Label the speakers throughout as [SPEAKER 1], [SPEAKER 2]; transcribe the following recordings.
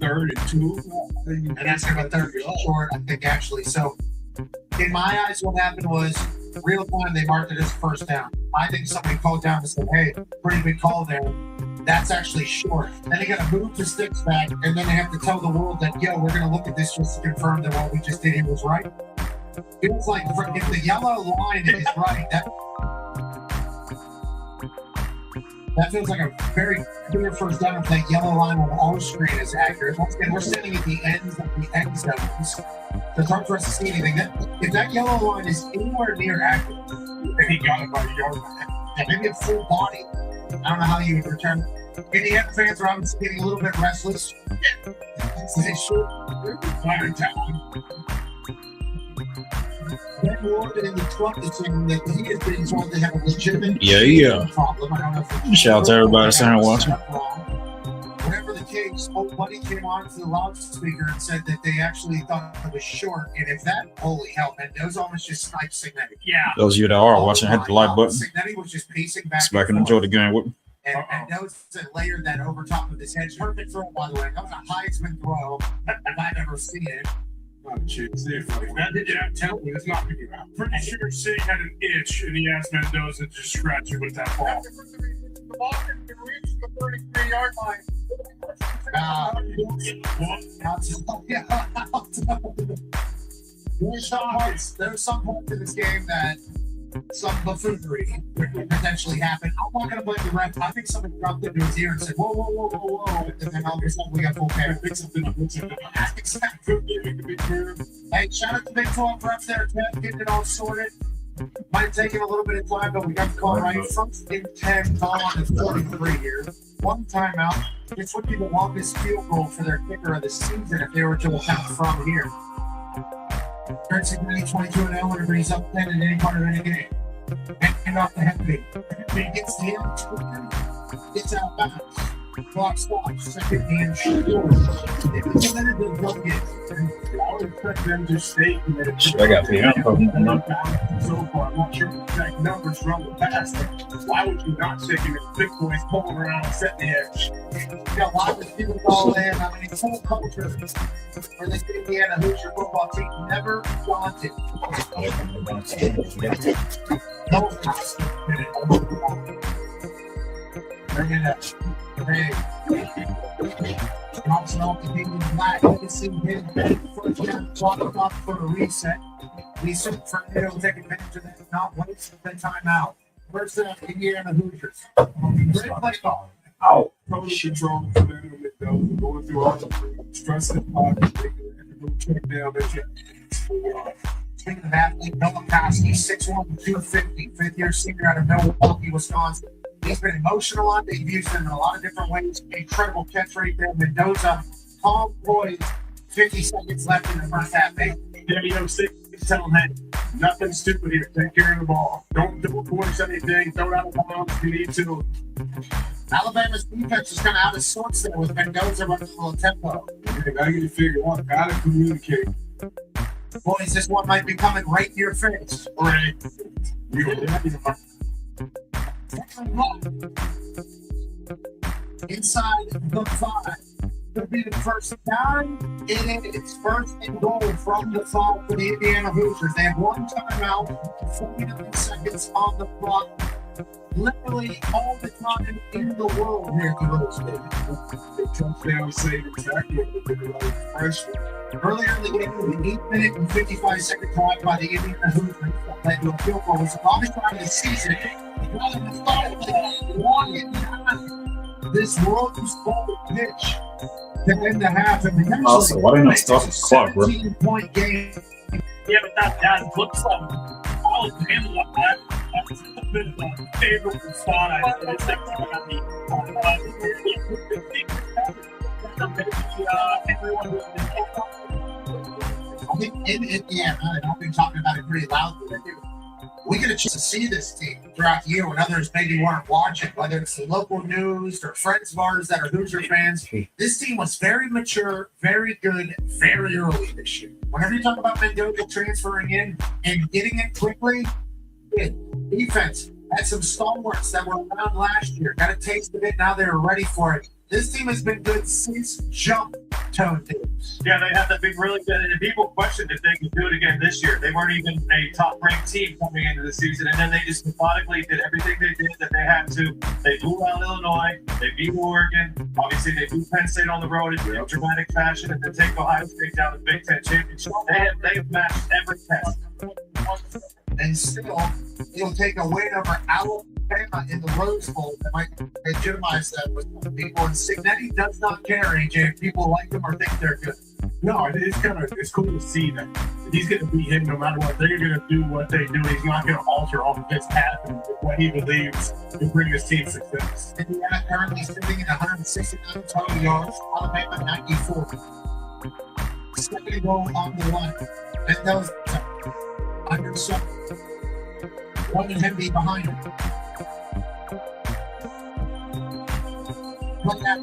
[SPEAKER 1] 3rd and 2.
[SPEAKER 2] And that's going to be 3rd and short, I think, actually. So, in my eyes, what happened was, real time, they marked it as first down. I think somebody called down and said, hey, pretty big call there. That's actually short. Then they got to move the sticks back, and then they have to tell the world that, yo, we're going to look at this just to confirm that what we just did here was right. Feels like if the yellow line is right, that feels like a very clear first down if that yellow line on our screen is accurate. Once again, we're standing at the ends of the end zones. So it's hard for us to see anything. If that yellow line is anywhere near accurate, then he got it by a yard. Maybe a full body. I don't know how you would return. Indiana fans are obviously getting a little bit restless. They should. Fire time. Ben Ward in the truck is saying that he is being told they have a legitimate problem. I don't know if
[SPEAKER 3] shout out to everybody sitting here watching.
[SPEAKER 2] Whatever the case, old buddy came on to the loudspeaker and said that they actually thought it was short. And if that, holy hell, Mendoza almost just sniped Signetti.
[SPEAKER 1] Yeah.
[SPEAKER 3] Those of you that are watching, hit the like button.
[SPEAKER 2] Signetti was just pacing back.
[SPEAKER 3] So I can enjoy the game with me.
[SPEAKER 2] And Mendoza layered that over top of his head. Perfect throw, by the way. That was a Heisman throw if I've ever seen it.
[SPEAKER 1] That didn't tell me. It's not picking up. Pretty sure Sig had an itch, and he asked Mendoza to scratch it with that ball.
[SPEAKER 4] The ball can reach the 33-yard line.
[SPEAKER 2] There's some points in this game that some buffoonery could potentially happen. I'm not going to blame the ref. I think somebody dropped into his ear and said, whoa. And then all of a sudden we got full pay. Hey, shout out to Big 12 refs there, Ted, getting it all sorted. Might have taken a little bit of time, but we got the call right. First and 10, ball on the 43 here. One timeout. This would be the longest field goal for their kicker of the season if they were to attempt from here. Turn 22-0 whenever he's up 10 in any part of any game. And off the heavy. He gets the end, gets out bounds. Clock stops, second hand shoot. If it's committed, they'll go get it.
[SPEAKER 1] I would expect them to stay committed.
[SPEAKER 3] I got the
[SPEAKER 1] So far, I'm not sure the exact numbers from the past. Why would you not take him if big boys pulling around and setting the edge?
[SPEAKER 2] You got a lot of people all in. I mean, full culture for this Indiana Hoosier football team never wanted. No bring it up. Hey. Johnson off the team in black. You can see him first down, walking off for a reset. We search for Nato, take advantage of that, not waste the timeout. First down, Indiana Hoosiers. Great play call.
[SPEAKER 1] Total control for them. Going through all the stress and pocket. They can go check down their check.
[SPEAKER 2] Speaking of athlete, Noah Koski, 6'1", 250, fifth-year senior out of Milwaukee, Wisconsin. He's been emotional on it. He's used it in a lot of different ways. Incredible catch right there. Mendoza, calm poised, 50 seconds left in the first half.
[SPEAKER 1] Yeah, Sig telling him, nothing stupid here. Take care of the ball. Don't force anything. Throw it out of bounds if you need to.
[SPEAKER 2] Alabama's defense is kind of out of sorts there with Mendoza running a little tempo.
[SPEAKER 1] You got to get it figured out. Got to communicate.
[SPEAKER 2] Boys, this one might be coming right in your face.
[SPEAKER 1] Right.
[SPEAKER 2] Inside the 5. Could be the first down. It is first and goal from the 5 for the Indiana Hoosiers. They have one timeout, 49 seconds on the clock. Literally all the time in the world here at the Rose Bowl.
[SPEAKER 1] They touchdown saving tackle freshman.
[SPEAKER 2] Earlier in the game, the 8-minute and 55-second drive by the Indiana Hoosiers that led to a field goal was the longest drive of the season. This Rose Bowl pitch to end the half and potentially
[SPEAKER 3] also, why didn't I stop the clock, bro?
[SPEAKER 2] 17-point game.
[SPEAKER 5] Yeah, but that looks like all of him like that. That's a bit of a favorable spot. I think it's like
[SPEAKER 2] I think in Indiana, and I've been talking about it pretty loudly, we get a chance to see this team throughout the year when others maybe weren't watching, whether it's the local news or friends of ours that are Hoosier fans. This team was very mature, very good, very early this year. Whenever you talk about Mendoza transferring in and getting it quickly, defense had some stalwarts that were around last year, got a taste of it, now they were ready for it. This team has been good since jump tone teams.
[SPEAKER 5] Yeah, they have been really good. And people questioned if they could do it again this year. They weren't even a top-ranked team coming into the season, and then they just methodically did everything they did that they had to. They blew out Illinois. They beat Oregon. Obviously, they beat Penn State on the road in dramatic fashion, and then take Ohio State down to the Big Ten championship. They have matched every test.
[SPEAKER 2] And still, it'll take a win over Alabama in the Rose Bowl that might legitimize that with people. And Signetti does not care, AJ, if people like them or think they're good.
[SPEAKER 1] No, it's cool to see that he's going to beat him no matter what. They're going to do what they do. He's not going to alter off of his path and what he believes to bring his team success.
[SPEAKER 2] Indiana currently sitting at 169 total yards. Alabama 94. Second goal on the line. And those under seven. One and him be behind him. Look at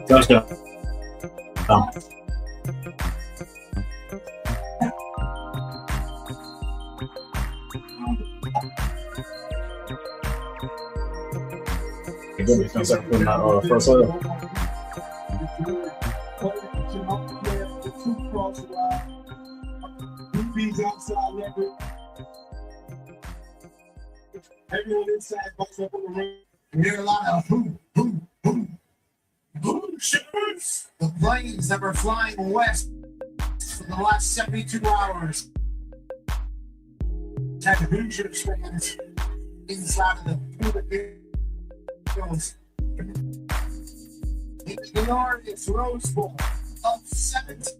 [SPEAKER 3] Touchdown. Good defense after putting that first half.
[SPEAKER 1] These outside level. Everyone inside bucks up on the ring.
[SPEAKER 2] we hear a lot of
[SPEAKER 1] Hoosiers.
[SPEAKER 2] the planes that were flying west for the last 72 hours. Had the Hoosiers fans inside of the Hills. In the glorious Rose Bowl of 17.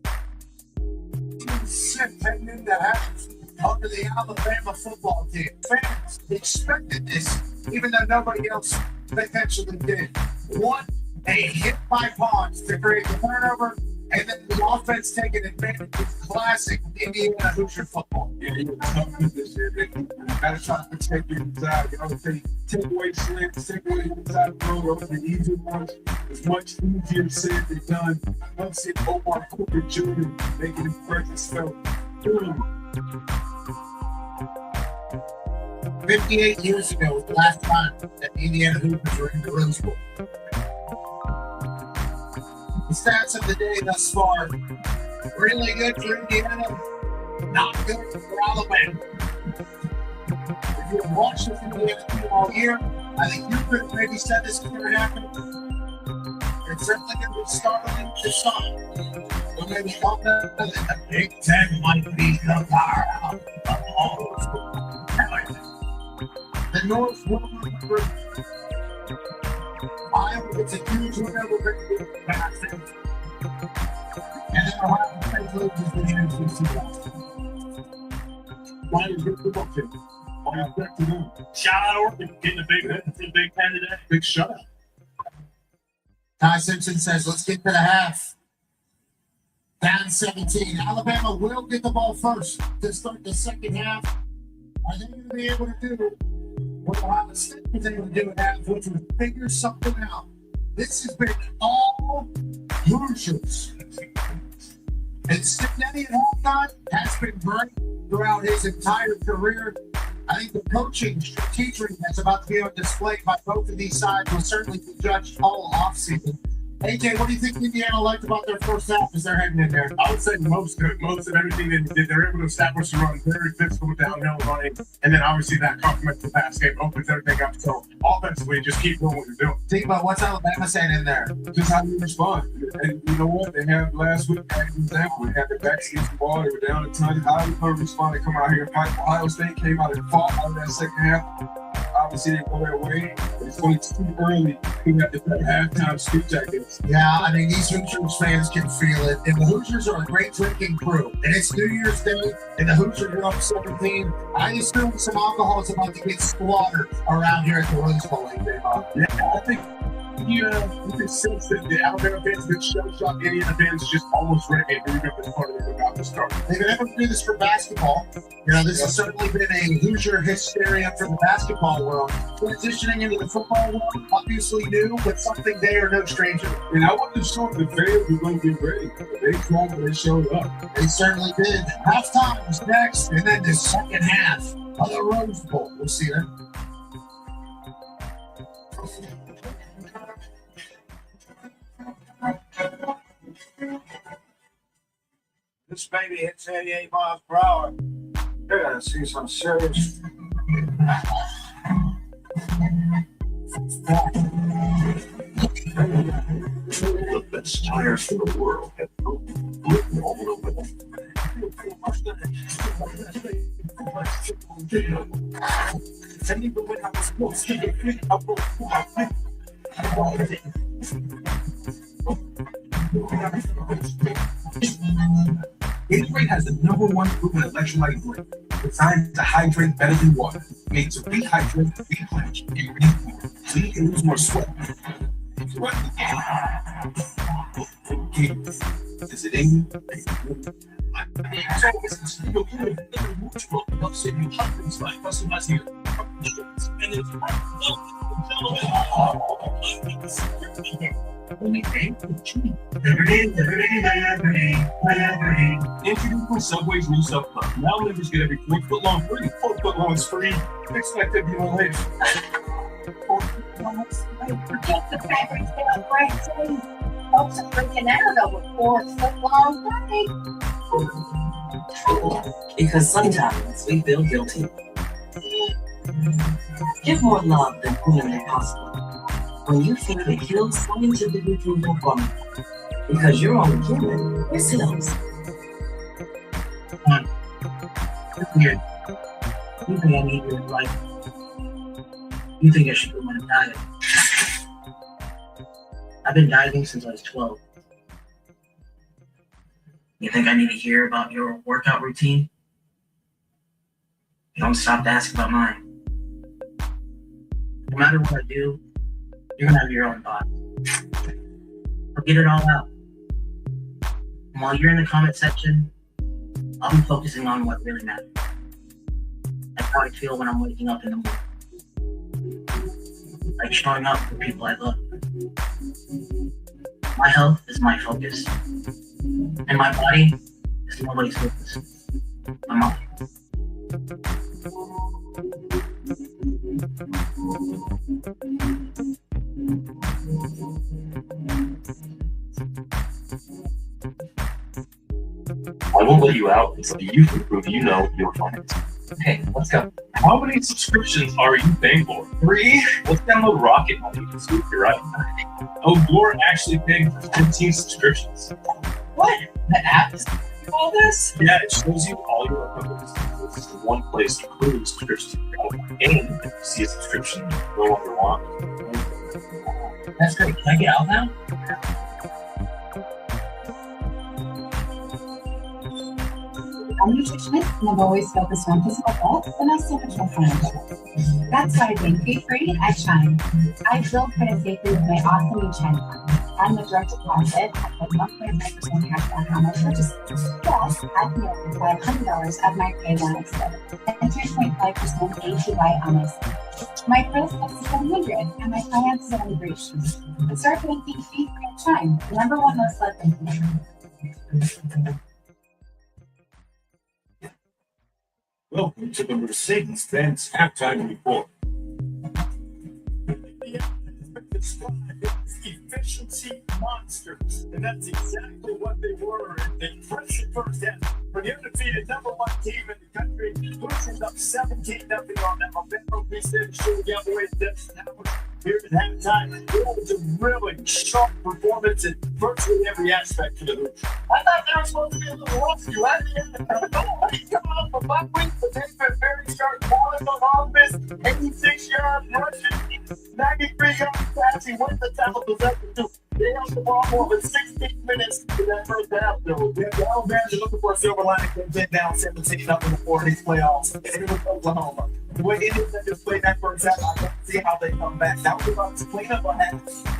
[SPEAKER 2] Heading into half under the Alabama football team. Fans expected this, even though nobody else potentially did. What a hit by Ponds to create the turnover, and then the offense taking advantage of classic Indiana Hoosier football.
[SPEAKER 1] Yeah, he was tough with this year. They gotta try to protect your inside. You know, take away slants, take away inside throw, those the easy ones. It's much easier said than done. I don't see Omar Cooper Jr. making his presence felt.
[SPEAKER 2] 58 years ago was the last time that the Indiana Hoosiers were in the Rose Bowl. The stats of the day thus far: really good for Indiana, not good for Alabama. If you have watched this Indiana team all year, I think you could have maybe said this was going to happen. It's certainly going to be startling to some. But maybe don't know that the Big Ten might be the powerhouse of all of school. The North will remember. Iowa gets a huge win over Michigan passing. And then Ohio State loses the NFC
[SPEAKER 1] Why is good football team? Why is back to them?
[SPEAKER 5] Shout out Oregon getting the Big Ten today.
[SPEAKER 1] Big shutout.
[SPEAKER 2] Ty Simpson says, let's get to the half. Down 17. Alabama will get the ball first to start the second half. Are they going to be able to do what Ohio State was able to do at half, which was figure something out? This has been all Hoosiers. And Signetti at halftime has been great throughout his entire career. I think the coaching strategy that's about to be on display by both of these sides will certainly be judged all offseason. AJ, what do you think Indiana liked about their first half as they're heading in there?
[SPEAKER 1] I would say most of everything they did, they're able to establish the run, very physical downhill running, and then obviously that complements the pass game, opens everything up. So offensively, just keep doing what you're doing.
[SPEAKER 2] Think about what's Alabama saying in there.
[SPEAKER 1] Just how you respond. And you know what? They had last week as an example. They had the backs against the ball, they were down a ton. How are you going to respond and come out here and fight? Ohio State came out and fought out of that second half. Obviously, they go their way, but it's going too early. We have to put halftime speech, I guess.
[SPEAKER 2] Yeah, I mean, these Hoosiers fans can feel it. And the Hoosiers are a great drinking crew. And it's New Year's Day, and the Hoosiers are up 17. I assume some alcohol is about to get slaughtered around here at the Rose Bowl.
[SPEAKER 1] Yeah, I think you can sense that the Alabama fans have been shell-shocked. Indiana fans just almost ready to move up this part of it about to start.
[SPEAKER 2] They've been able to do this for basketball. You know, this has certainly been a Hoosier hysteria for the basketball world. Transitioning into the football world, obviously new, but something they are no stranger.
[SPEAKER 1] And I wasn't sure the fans were going to be ready. But they came and they showed up.
[SPEAKER 2] They certainly did. Halftime is next, and then the second half of the Rose Bowl. We'll see that. this baby hits 88 miles per hour, you're gonna see some serious.
[SPEAKER 6] The best tires in the world have written all over them.
[SPEAKER 1] Gatorade has the #1 proven electrolyte drink, designed to hydrate better than water, made to rehydrate, replenish, and refuel, so you can lose more sweat. Is it in you?
[SPEAKER 5] Introducing Subway's new Sub Club. Now members get every 4-foot long free. 4-foot long is free. Expect to be on late.
[SPEAKER 7] Protect the fabric down right too. Folks are freaking out over 4-foot long thing.
[SPEAKER 8] Because sometimes we feel guilty. Give more love than humanly possible when you feel it heals scientifically proven formula. Because you're only human yourselves.
[SPEAKER 9] Weird. You think I need your life? You think I should go on a diet? I've been dieting since I was 12. You think I need to hear about your workout routine? Don't stop to ask about mine. No matter what I do, you're gonna have your own thoughts. I'll get it all out. And while you're in the comment section, I'll be focusing on what really matters. That's how I feel when I'm waking up in the morning. Like showing up for people I love. My health is my focus. And my body is nobody's focus. My mind.
[SPEAKER 6] I won't let you out until you can prove you know your finances.
[SPEAKER 5] Okay, let's go. How many subscriptions are you paying for? 3? Let's download Rocket Money and see if you're right. Oh, you're actually paying for 15 subscriptions.
[SPEAKER 8] What? The app is all this?
[SPEAKER 5] Yeah, it shows you all your uploads. This is the one place to include subscriptions. And if you see a subscription you no longer want.
[SPEAKER 9] That's great. Can I get out now?
[SPEAKER 10] I'm a nutritionist and I've always focused on physical health, and I so much more fun with it. That's why being fee-free, I shine. I build credit safely with my awesome new Shine Fund. I'm the direct deposit. I put 1.5% cash back on my purchases. Plus, I can get $500 of my pay when I slip, and 3.5% APY on my slip. My credit score is 700, and my finances are in great shape. Start banking fee-free at Shine, the #1 most loved banking.
[SPEAKER 1] Welcome to the Mercedes-Benz halftime report.
[SPEAKER 2] Efficiency monsters, and that's exactly what they were in the impressive first half. When you defeated #1 team in the country, pushing up 17-0 on that November weekend, showing the other way here at halftime. It was a really sharp performance in virtually every aspect of the hoop. I thought they were supposed to be a little rusty at the end. He's coming off for 5 weeks, but they've been very sharp balling on offense. 86 yards rushing, 93 yards passing with the tackle possession too. They held the ball for over 16 minutes in that first half, though. The Alabama are looking for a silver lining. They've been down 17-0 before these playoffs. And it was Oklahoma. The way Indians had just played that first half, I don't see how they come back. That was about to clean up a half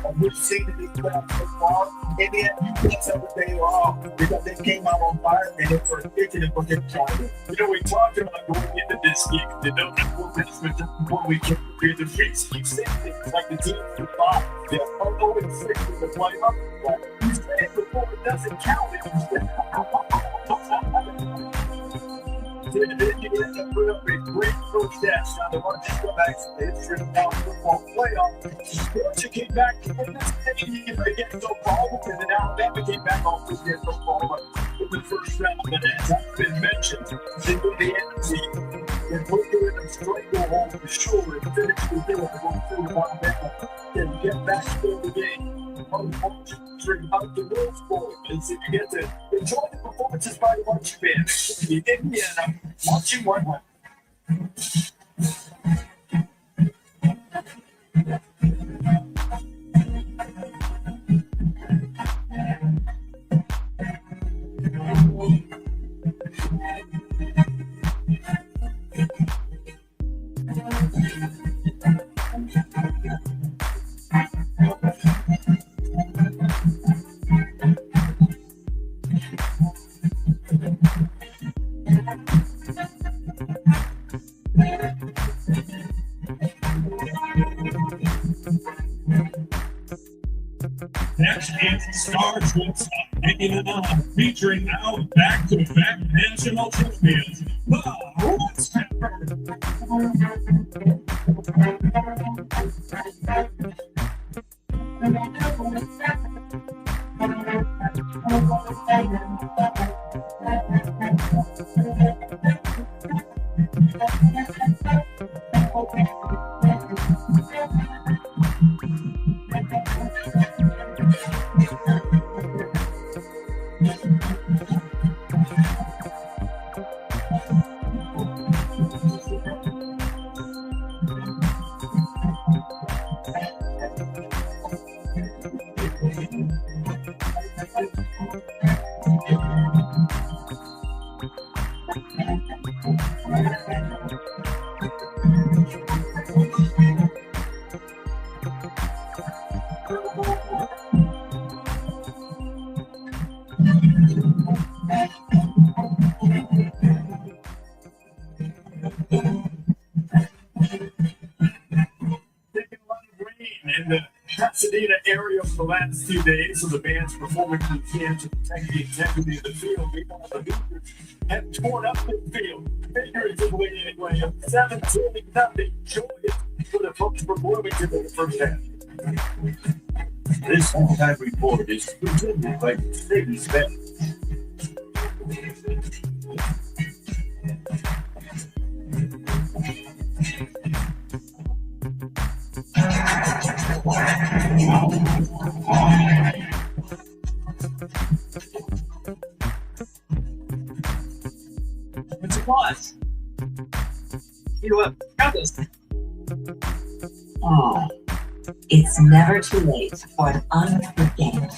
[SPEAKER 2] of which seen in these playoffs so far. Indiana, you can't tell that they were off because they came out on fire and they were itching for him trying. You know, we talked about going into this game. The no more management before we can create the reach. You said things like the team for 5. They're 0-6 with the playoff. You said it before it doesn't count. Indiana put up a great first half. Now the largest comebacks in the history of college football playoff. Georgia came back to win this game against Oklahoma, and then Alabama came back off against Oklahoma in the first
[SPEAKER 5] round, and as has been mentioned, into the NFC, and put you in a stranglehold for sure and finish the deal and go through one down, then get back to the game. Unfortunately, out the rules for it, and so you get to enjoy the performances by the marching band. The Indiana marching one.
[SPEAKER 11] Next is Stars with hanging on, featuring our back-to-back national champions, the West
[SPEAKER 5] in the Pasadena area for the last 2 days, so the band's performing in the can to protect the integrity of the field. Because the Hoosiers have torn up the field, figuratively anyway, 17-0. Joyous for the folks from Bloomington in the first half.
[SPEAKER 6] This halftime report is presented by Mercedes Benz.
[SPEAKER 9] What's the cause? You know what? Got this.
[SPEAKER 8] Oh, it's never too late for an unforgettable.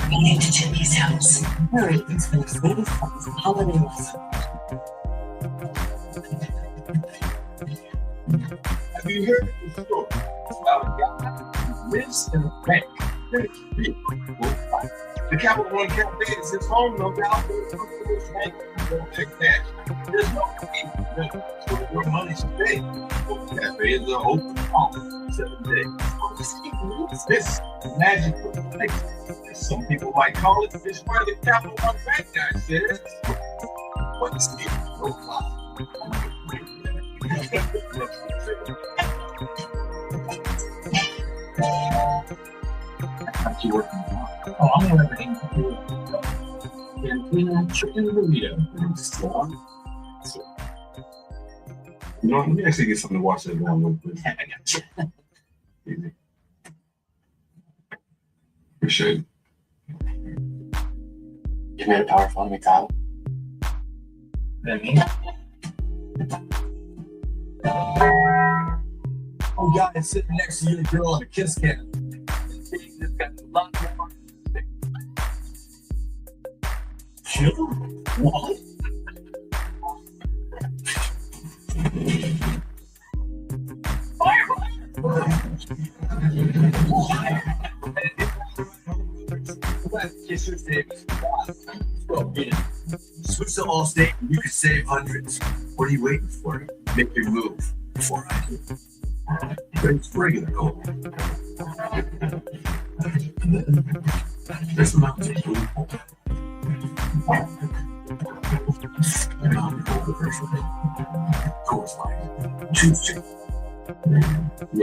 [SPEAKER 8] We need to Jimmy's house. Hurry, it's the Mercedes Benz holiday restaurant.
[SPEAKER 1] Have you heard the story about a guy who lives in a bank? The Capital One Cafe is his home, no doubt. There's no fee where money's paid. The cafe is open all 7 days. This magical place, as some people might call it, is where the Capital One Bank guy says, what's it? No fly.
[SPEAKER 6] How's you working? Oh, I'm gonna have everything to do. Cantina chicken burrito. And so on.
[SPEAKER 1] You know, let me actually get something to watch that along with this.
[SPEAKER 9] I got you.
[SPEAKER 1] Easy. Appreciate it.
[SPEAKER 3] You made a powerful enemy, Kyle.
[SPEAKER 9] That mean?
[SPEAKER 1] Oh, guy is sitting next to your girl on a kiss cam. He's got a lot more.
[SPEAKER 6] Sure. What?
[SPEAKER 1] Switch to Allstate and you can save hundreds. What are you waiting for? Make your move before I do. But it's regular gold. There's the mountain blue. Mountain gold version. Coors Light. Tuesday.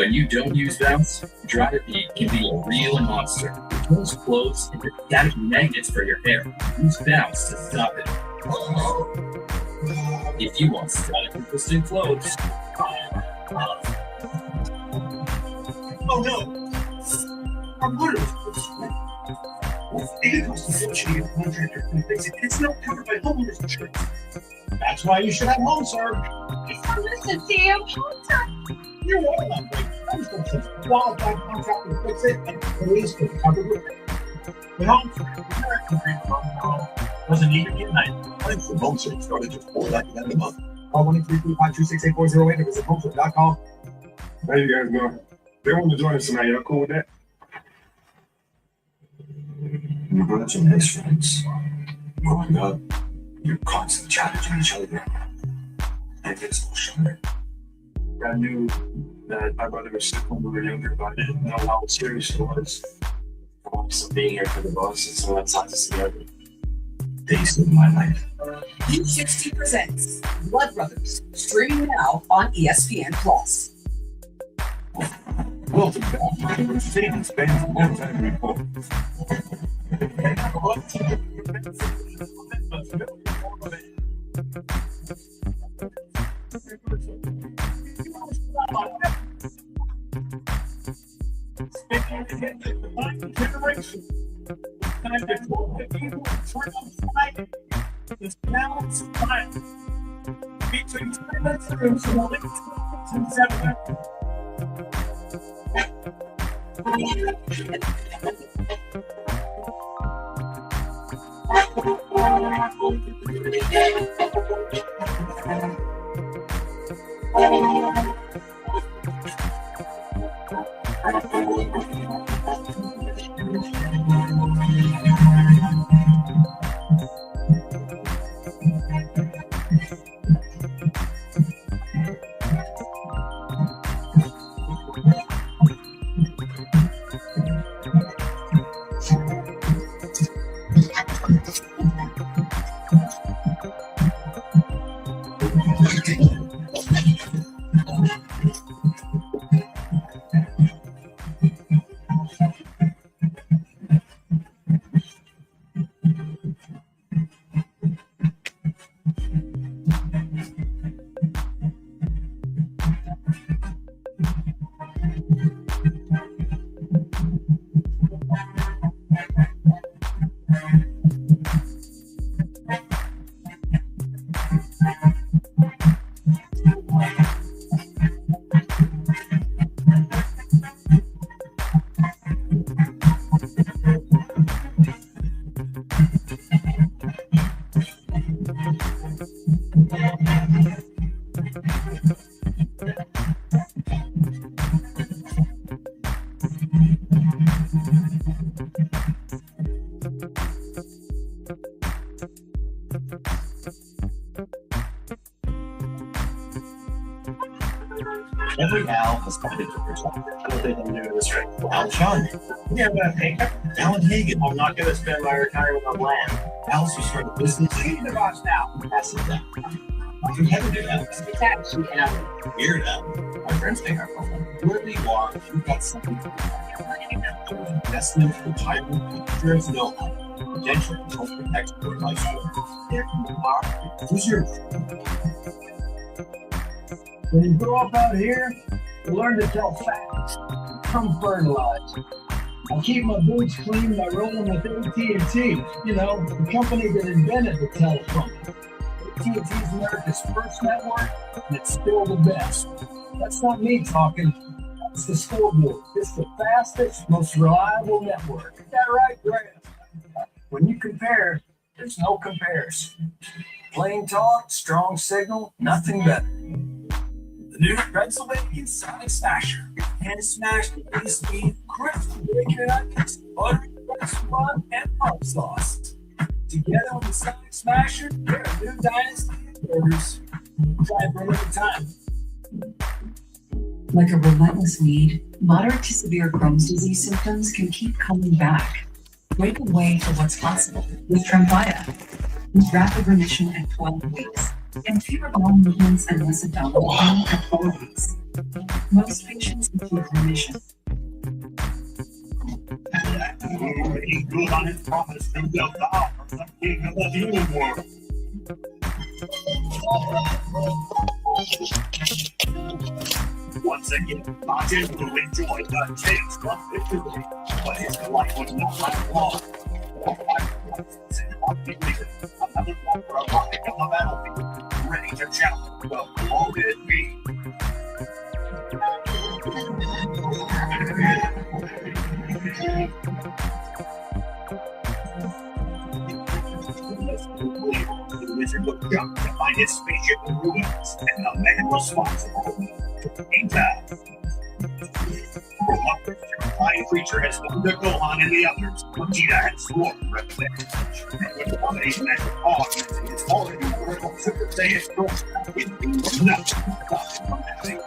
[SPEAKER 6] When you don't use bounce, dry repeat can be a real monster. It turns clothes into static magnets for your hair. Use bounce to stop it. If you want static resistant clothes.
[SPEAKER 2] Oh no! I'm literally it costs a fortune to get a contractor to fix it. It's not covered by homeowners insurance. That's why you should have home serve.
[SPEAKER 7] Listen to you.
[SPEAKER 2] You're one of them. I was going to say, qualified contractor to fix it, and police could cover it.
[SPEAKER 5] But home doesn't even get night.
[SPEAKER 1] Thanks for home search. Started just $4.99 a month.
[SPEAKER 2] Call 1-833-526-8408 or visit homeswim.com.
[SPEAKER 1] How you guys doing? They want to join us tonight. Y'all cool with that?
[SPEAKER 3] We're going to nice friends. Growing up, you're constantly challenging each other. And it's all sure.
[SPEAKER 1] I knew that my brother was sick when we were younger, but I didn't know how serious it was.
[SPEAKER 3] I want some being here for the boss and someone that talks us together. They saved my life.
[SPEAKER 12] U60 presents Blood Brothers, streaming now on ESPN Plus.
[SPEAKER 1] Welcome back to the Mercedes-Benz Motorcycle Report.
[SPEAKER 11] This balance fight between 10 and 7.
[SPEAKER 3] Every Al has committed to protect. I don't think I'm doing this right. Al Chung. Yeah, but hey, Alan Hagen. I'm not going to spend my retirement on land. Al's who started a business.
[SPEAKER 12] Leave the boss now.
[SPEAKER 3] Pass it down. Competitive Al.
[SPEAKER 12] It's actually Al.
[SPEAKER 3] Weird Al. My friends think I'm wrong. Wherever you are, you've got something to do. Investment, retirement, insurance, know-how. Potential to help protect your life story. There you are. Hoosiers.
[SPEAKER 13] When you grow up out here, you learn to tell facts. Come fertilize. I keep my boots clean by rolling with AT&T. You know, the company that invented the telephone. AT&T's America's first network, and it's still the best. That's not me talking. That's the scoreboard. It's the fastest, most reliable network. Is that right, Graham? When you compare, there's no comparison. Plain talk, strong signal, nothing better. The new Pennsylvania Sonic Smasher. Hand smashed the base speed, crisp bacon onions, buttery fresh fun, and hot sauce. Together with the Sonic Smasher, they're a new dynasty of burgers. Try it for another time.
[SPEAKER 8] Like a relentless weed, moderate to severe Crohn's disease symptoms can keep coming back. Break away for what's possible with Tremfya. With rapid remission at 12 weeks and fewer bowel movements and less abdominal pain at 4 weeks.
[SPEAKER 12] Most patients achieve remission.
[SPEAKER 11] He's good on his promise to build the house of the king of the human world. Once again, Martin will enjoy the taste of victory, but his delight would not last long. Another walker arrived on the battlefield, ready to challenge the bloated beast. The wizard looked up to find his spaceship in ruins and the man responsible to bring down. The terrifying creature has found the Gohan and the others. Vegeta had sworn revenge. And with the combination of augments in his already critical Super Saiyan force, it means nothing to stop him from having.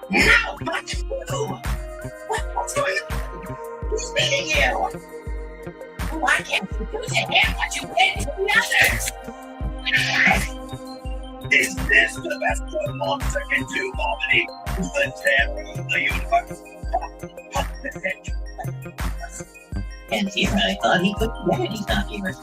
[SPEAKER 7] No, not you! What's going on? Who's beating you? Why can't you do to him what you did to the others?
[SPEAKER 11] Is this the best a monster can do, Bobbity? The terror of the universe? What the heck?
[SPEAKER 9] And here I thought he couldn't get any documents.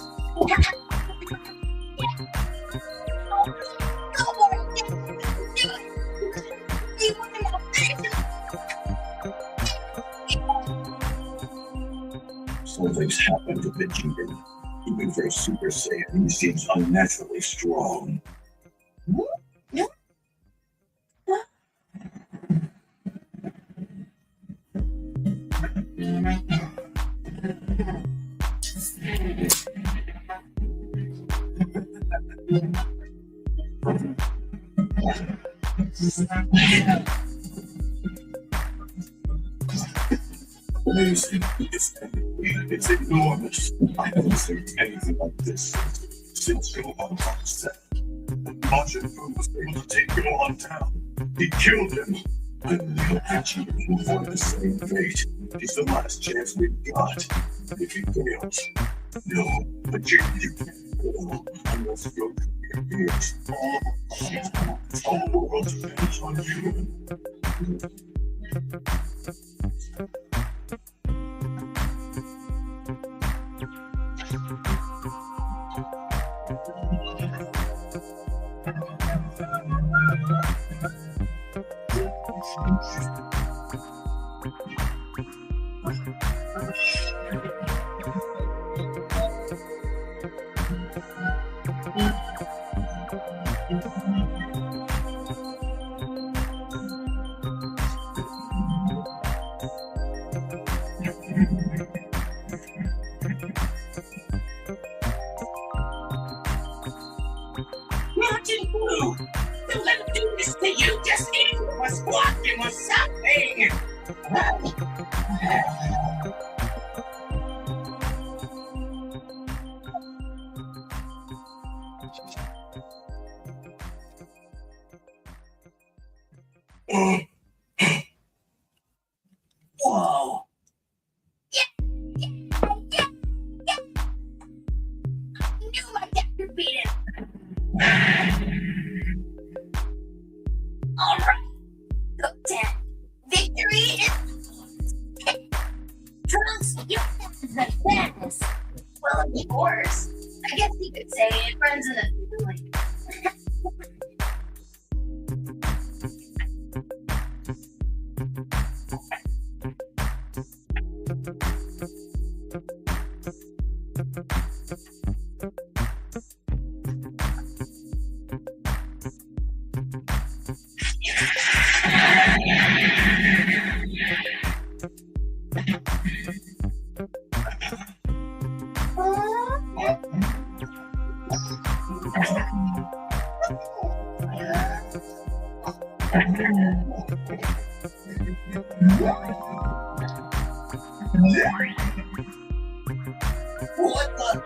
[SPEAKER 11] Something's happened to Vegeta. Even for a Super Saiyan, he seems unnaturally strong. Amazing. It's enormous. I haven't seen anything like this since Gohan got set. Majin Buu was able to take Gohan down. He killed him. And Leo Vegeta will avoid the same fate. He's the last chance we've got. If he fails, no, Vegeta, you can't fail unless Goku appears. All the world depends on you.
[SPEAKER 7] Majin Buu! Don't let him do this to you! Just eat him or squat him or something!
[SPEAKER 11] Whoa!
[SPEAKER 7] You might get defeated! Alright, go 10. Of course. I guess you could say friends in the family. What the?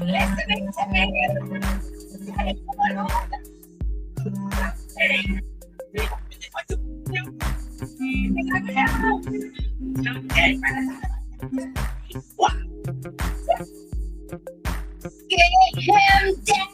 [SPEAKER 7] Listening to me. Get him down.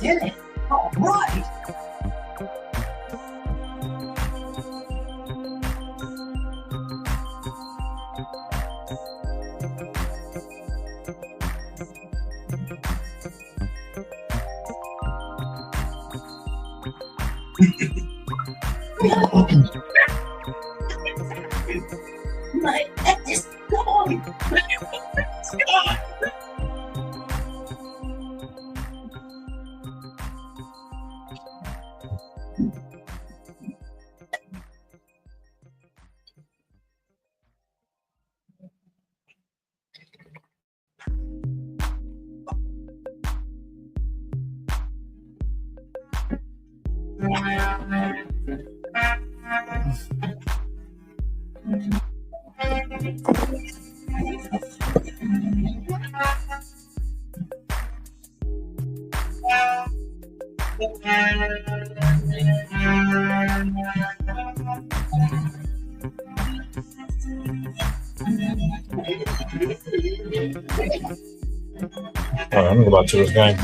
[SPEAKER 12] Did it? All right.
[SPEAKER 7] My head is gone. It's gone.
[SPEAKER 14] Alright, I'm gonna go back to this game.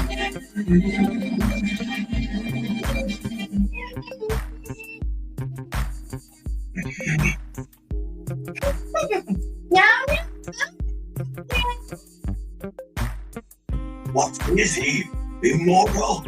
[SPEAKER 11] What is he? Immortal?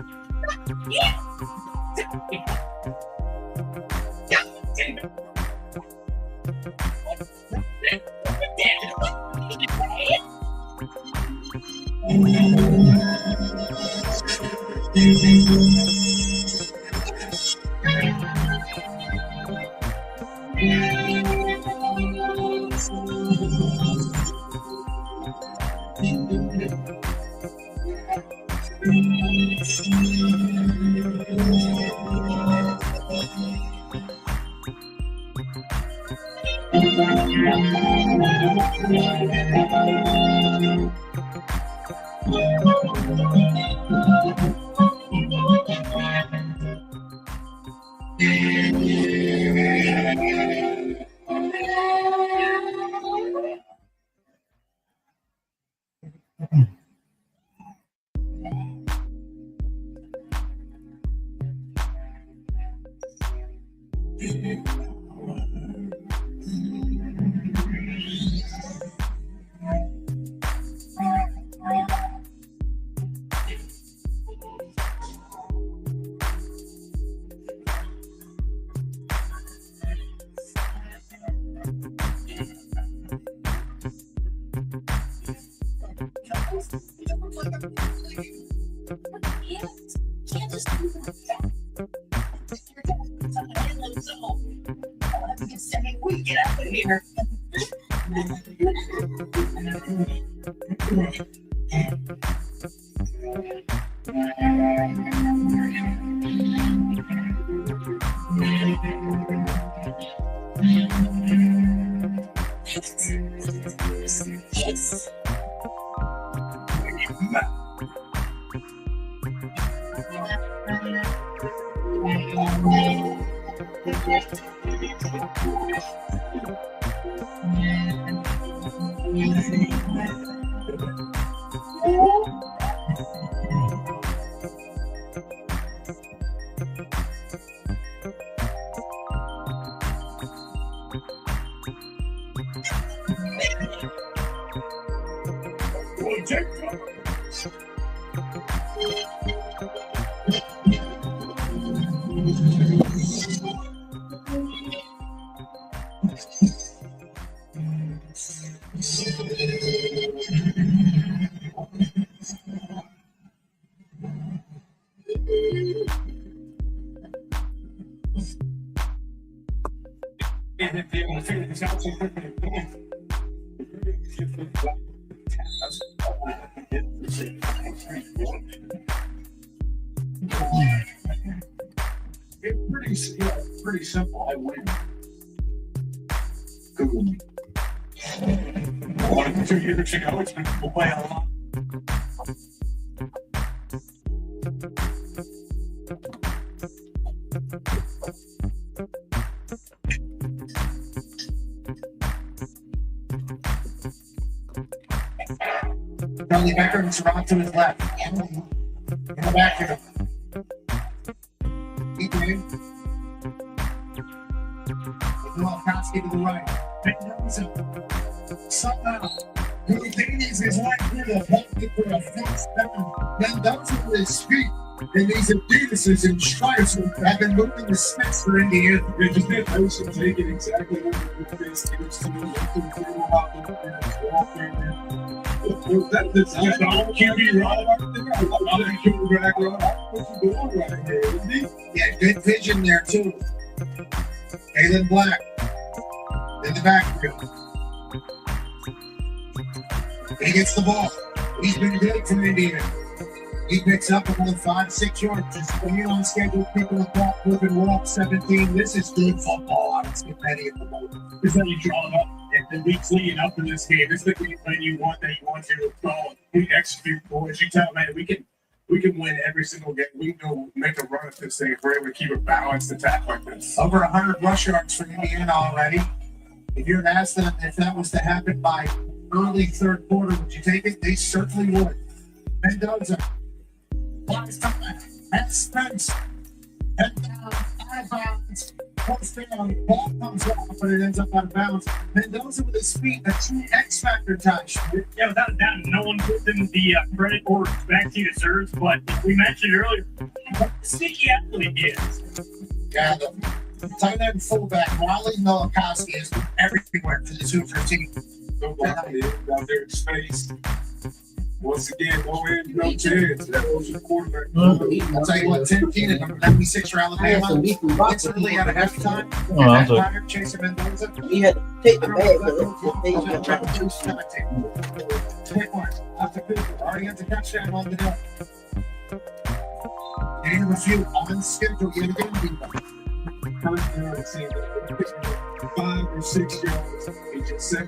[SPEAKER 7] We get out of here. Yes.
[SPEAKER 1] It's pretty simple. I win. Google me.
[SPEAKER 5] 1 or 2 years ago, it's been play a lot.
[SPEAKER 2] Charlie Becker and Surratt to his left. In the back here. Keep in. Kowski to the right. Somehow, Hurricanes is right here to help me for a first down. Mendoza with his feet. And these Adidas and stripes have been moving the sticks for Indiana.
[SPEAKER 1] They just did motion taking exactly what the defense used to do. That's just all QB right.
[SPEAKER 2] Yeah, good vision there, too. Kalen Black in the backfield. He gets the ball. He's been great from Indiana. He picks up about 5-6 yards. Just staying on schedule, picking the ball, moving. We're up 17. This is good football. I was getting ready at the moment.
[SPEAKER 5] This is how you draw it up. And the weeks leading up to this game, this is the game plan you want to go. We execute, boys. You tell man, we can win every single game. We can go make a run at this thing if we're able to keep a balanced attack like this.
[SPEAKER 2] Over 100 rush yards for Indiana already. If you were to ask them if that was to happen by early third quarter, would you take it? They certainly would. Mendoza. Last time. And Spence. Head down. Out of bounds. Post down. Ball comes off, but it ends up out of bounds. Mendoza with his feet. A true X Factor touch.
[SPEAKER 5] Yeah, without a doubt, no one gives him the credit or respect he deserves. But we mentioned earlier, what a sneaky athlete he is.
[SPEAKER 2] Yeah, the tight end fullback, Riley Milikowski, is everywhere for the Hoosiers team.
[SPEAKER 1] Nobody out there in space. Once again, no end, no chance. That was the quarterback.
[SPEAKER 2] I'll tell you what, 10-10 at number 96 for Alabama. It's early out of halftime. Empire chasing Mendoza.
[SPEAKER 15] He had to take the bag,
[SPEAKER 2] Already has a touchdown on the day. Gain of a few on schedule yet again.
[SPEAKER 1] Touchdown, saying 5 or 6 yards. He just set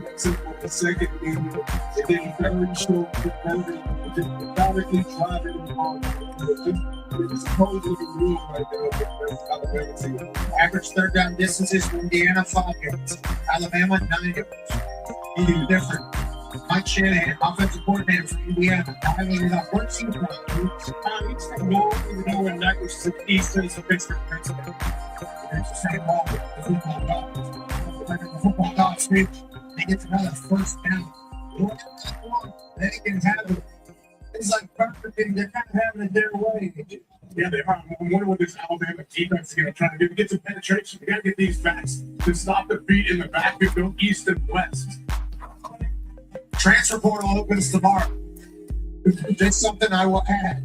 [SPEAKER 1] the second game, and then very short, just methodically driving the ball. It's totally real right there. Alabama team.
[SPEAKER 2] Average third down distances for Indiana 5 yards. Alabama 9 yards. Even different. Mike Shanahan, offensive coordinator for Indiana, highlighted up one team from
[SPEAKER 5] He's from Northern Illinois, and that was the East Coast of Pittsburgh, Pennsylvania.
[SPEAKER 2] It's the same ball with the football dogs. Like the football dogs, they get another first down. They can have it. It's like perfect. They're kind of having it their way.
[SPEAKER 1] Yeah, they are. I'm wondering what this Alabama defense is going to try to do to get some penetration. We got to get these backs to stop the beat in the back and go east and west.
[SPEAKER 2] Transfer portal opens tomorrow. There's something I will add.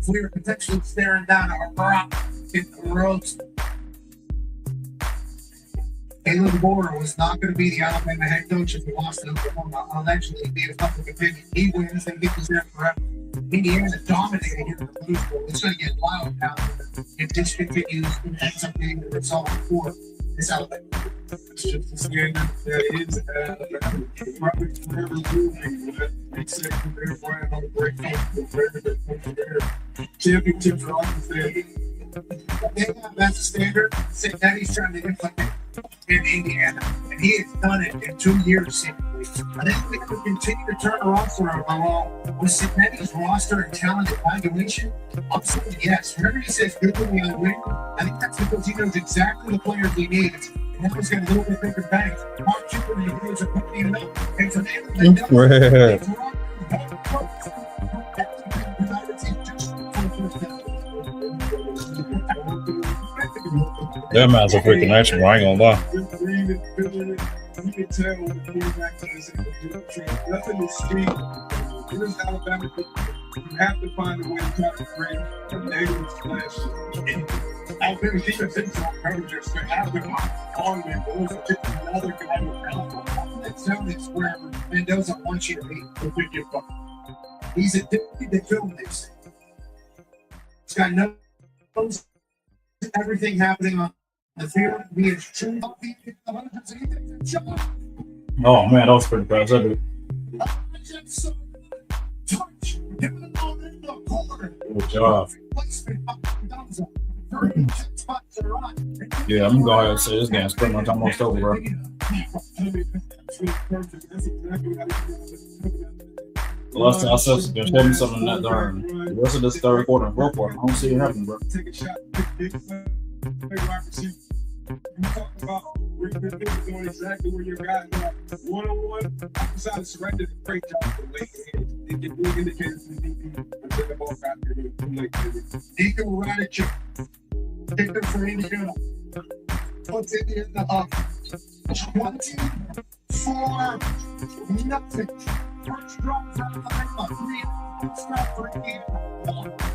[SPEAKER 2] We are potentially staring down our rock in the roads. Caleb Borer was not going to be the Alabama head coach if he lost to Oklahoma. Allegedly, be a public opinion. He wins, then he was there forever. Indiana dominated here in the Blues Bowl. It's going to get loud now if this continues and ends up being the result for this Alabama.
[SPEAKER 1] It's just a standard that is Alabama. Probably forever moving with except for their brand on the break. Championships are on the standard.
[SPEAKER 2] That's a standard. Cincinnati's trying to implement in Indiana, and he has done it in 2 years. Seemingly. I think we could continue to turn the roster around with Cincinnati's roster and talent evaluation. I'm saying yes. Whenever he says good when we win, I think that's because he knows exactly the players he needs. And now he's got a little bit bigger bank. Mark Cuban and the Hoosiers are putting it up. And for
[SPEAKER 14] That man's a freaking action. I ain't gonna lie.
[SPEAKER 1] You can tell when the quarterback is in the trend. Nothing is street. Here's Alabama. You have to find a way to try to create a negative splash. Alabama defense is on coverage. So Alabama on their goals are just another guy with Alabama.
[SPEAKER 2] That zone is where Mendoza wants you to be. He's addicted to film this. He's got no everything happening on the field. He is true.
[SPEAKER 14] Oh man, that was pretty fast. I do. Good job. Yeah, I'm gonna go ahead and say this game's pretty much almost over, bro. The last time I said something, tell me something that darn. The rest of this third quarter and fourth quarter, I don't see it happening, bro.
[SPEAKER 1] Take a shot. You talk about where you're doing exactly where your guys are. One-on-one, outside of surrender, great job for late hands. They get good indicators from the DP until the ball got there too late.
[SPEAKER 2] Deacon Radich, kicker for Indiana. Puts Indiana in the up. 24-0. First drop for Alabama. 3 stop for Indiana.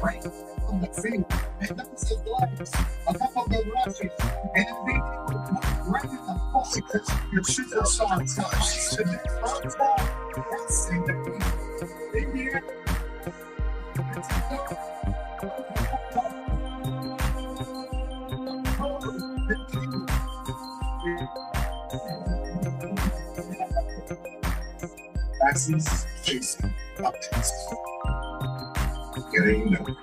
[SPEAKER 2] Right on the field. And that was his legs. A couple of good rushes. And then they right in the ball because your superstar touch. To the front ball. That's Indiana.
[SPEAKER 11] Passes, chasing, updates. Getting nowhere.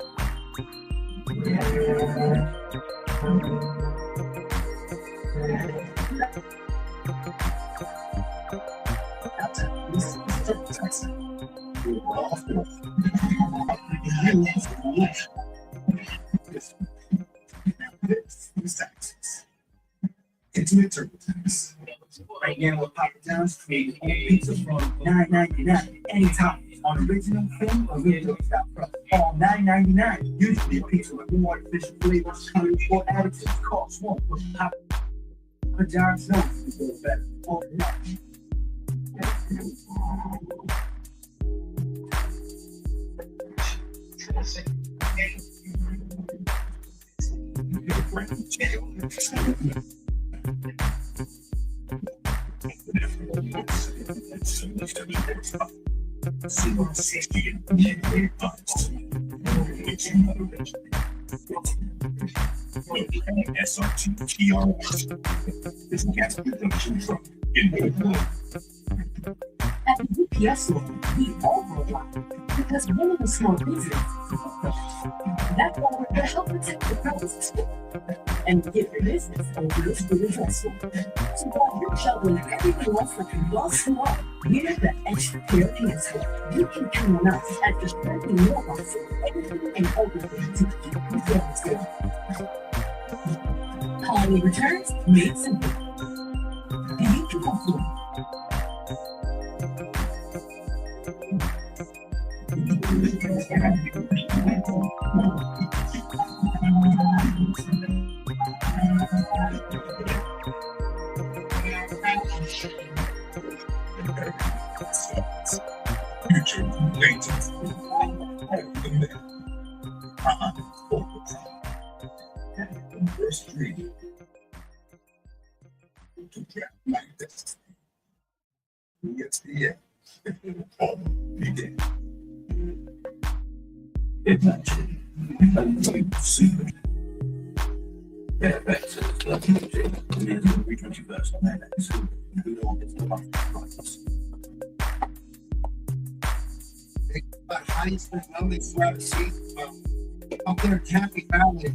[SPEAKER 11] Intimate TurboTax.
[SPEAKER 15] Right now with Papa John's creating home pizza from $9.99 anytime. On original film, original style price, all $9.99. Usually a pizza with more artificial flavors, colors, or additives costs more. But Papa John's knows to go better. Or not.
[SPEAKER 8] At the UPS store, we all grow up because women are small business. That's why we're going to help protect the purposes and give your business a real school investment. So while you're your children and everyone else that can well small, you need the extra pair of pants. You can count on us at the Shirley mailbox for everything and everything to keep your families going. Holiday returns made simple. Beautiful food.
[SPEAKER 11] Future waiting. First dream to draft like this. It's the end. All begin. Imagine a new secret. Yeah, back to the club. And then we 21st on that. So we don't get the process.
[SPEAKER 2] But Heidi's been known throughout the season up there in Happy Valley.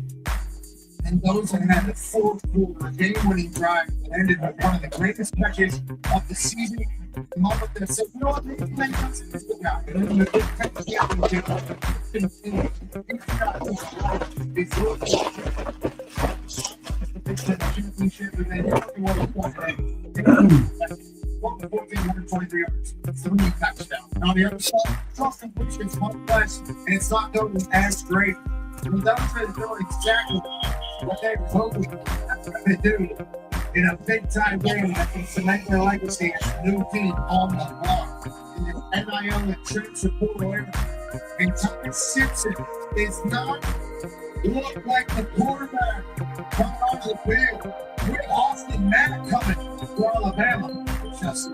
[SPEAKER 2] And those that had the fourth quarter game-winning drive that ended with one of the greatest catches of the season. The moment that said, you know what, they play this guy. And then the big catch championship. And then 1,423 yards, 3 touchdowns. On the other side, 12 completions, 1 less, and it's not going as great. And those that are doing exactly what they were hoping to do in a big-time game that can cement their legacy as a new team on the block. And the NIL and transfer portal era. And Thomas Simpson is not look like the quarterback coming onto the field. With Austin Mack coming for Alabama. Just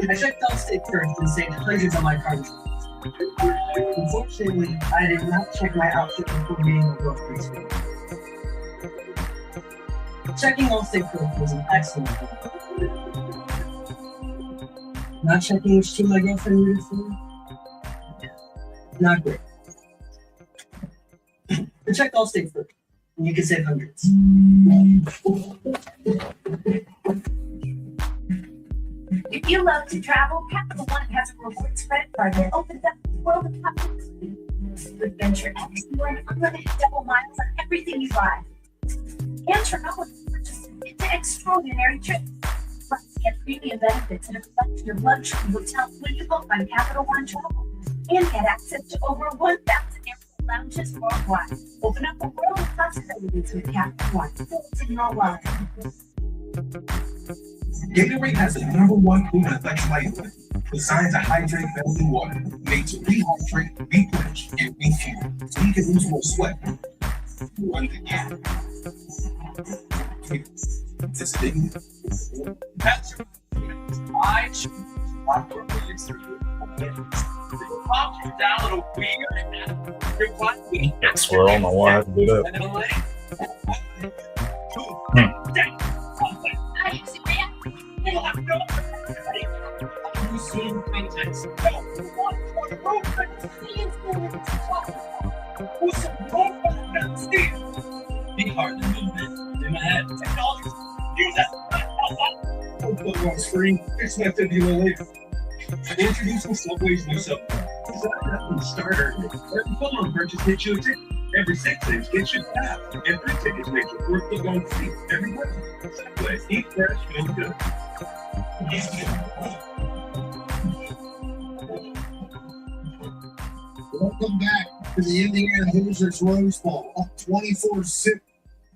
[SPEAKER 9] I checked out state first and saved hundreds of my cards. Unfortunately, I did not check my outfit before meeting the grocery store. Checking Allstate first was an excellent thing. Not checking which team my girlfriend rooted for? Not great. But check Allstate first, and you can save hundreds.
[SPEAKER 7] If you love to travel, Capital One has a rewards credit card that opens up the world of possibilities. With Venture X, you earn unlimited double miles on everything you buy. And travel purchases into extraordinary trips. Plus, get premium benefits and a collection of luxury hotels when you book on Capital One Travel. And get access to over 1,000 airport lounges worldwide. Open up a world of possibilities with Capital One. It's in your wallet.
[SPEAKER 3] Gatorade has the #1 proven electrolyte blend, designed to hydrate better than water, made to rehydrate, replenish, and refuel, so you can lose more sweat. Run the gap. This thing. That's I choose Rockford Williams for you. Pop you down a little weird. You're quite weak.
[SPEAKER 14] I swear, I don't know why I have to do that.
[SPEAKER 3] You seen things that be hard to move in my head. Technology. Use that. Don't put on screen. Fix that video later. Introducing Subway's new Subway. Designed from the starter. Every phone purchase gets you a ticket. Every 6 tickets gets you an app. And 3 tickets make it worth the going fee every month. Subway. Eat fresh, feel good.
[SPEAKER 2] welcome back to the Indiana Hoosiers Rose Bowl, up 24-6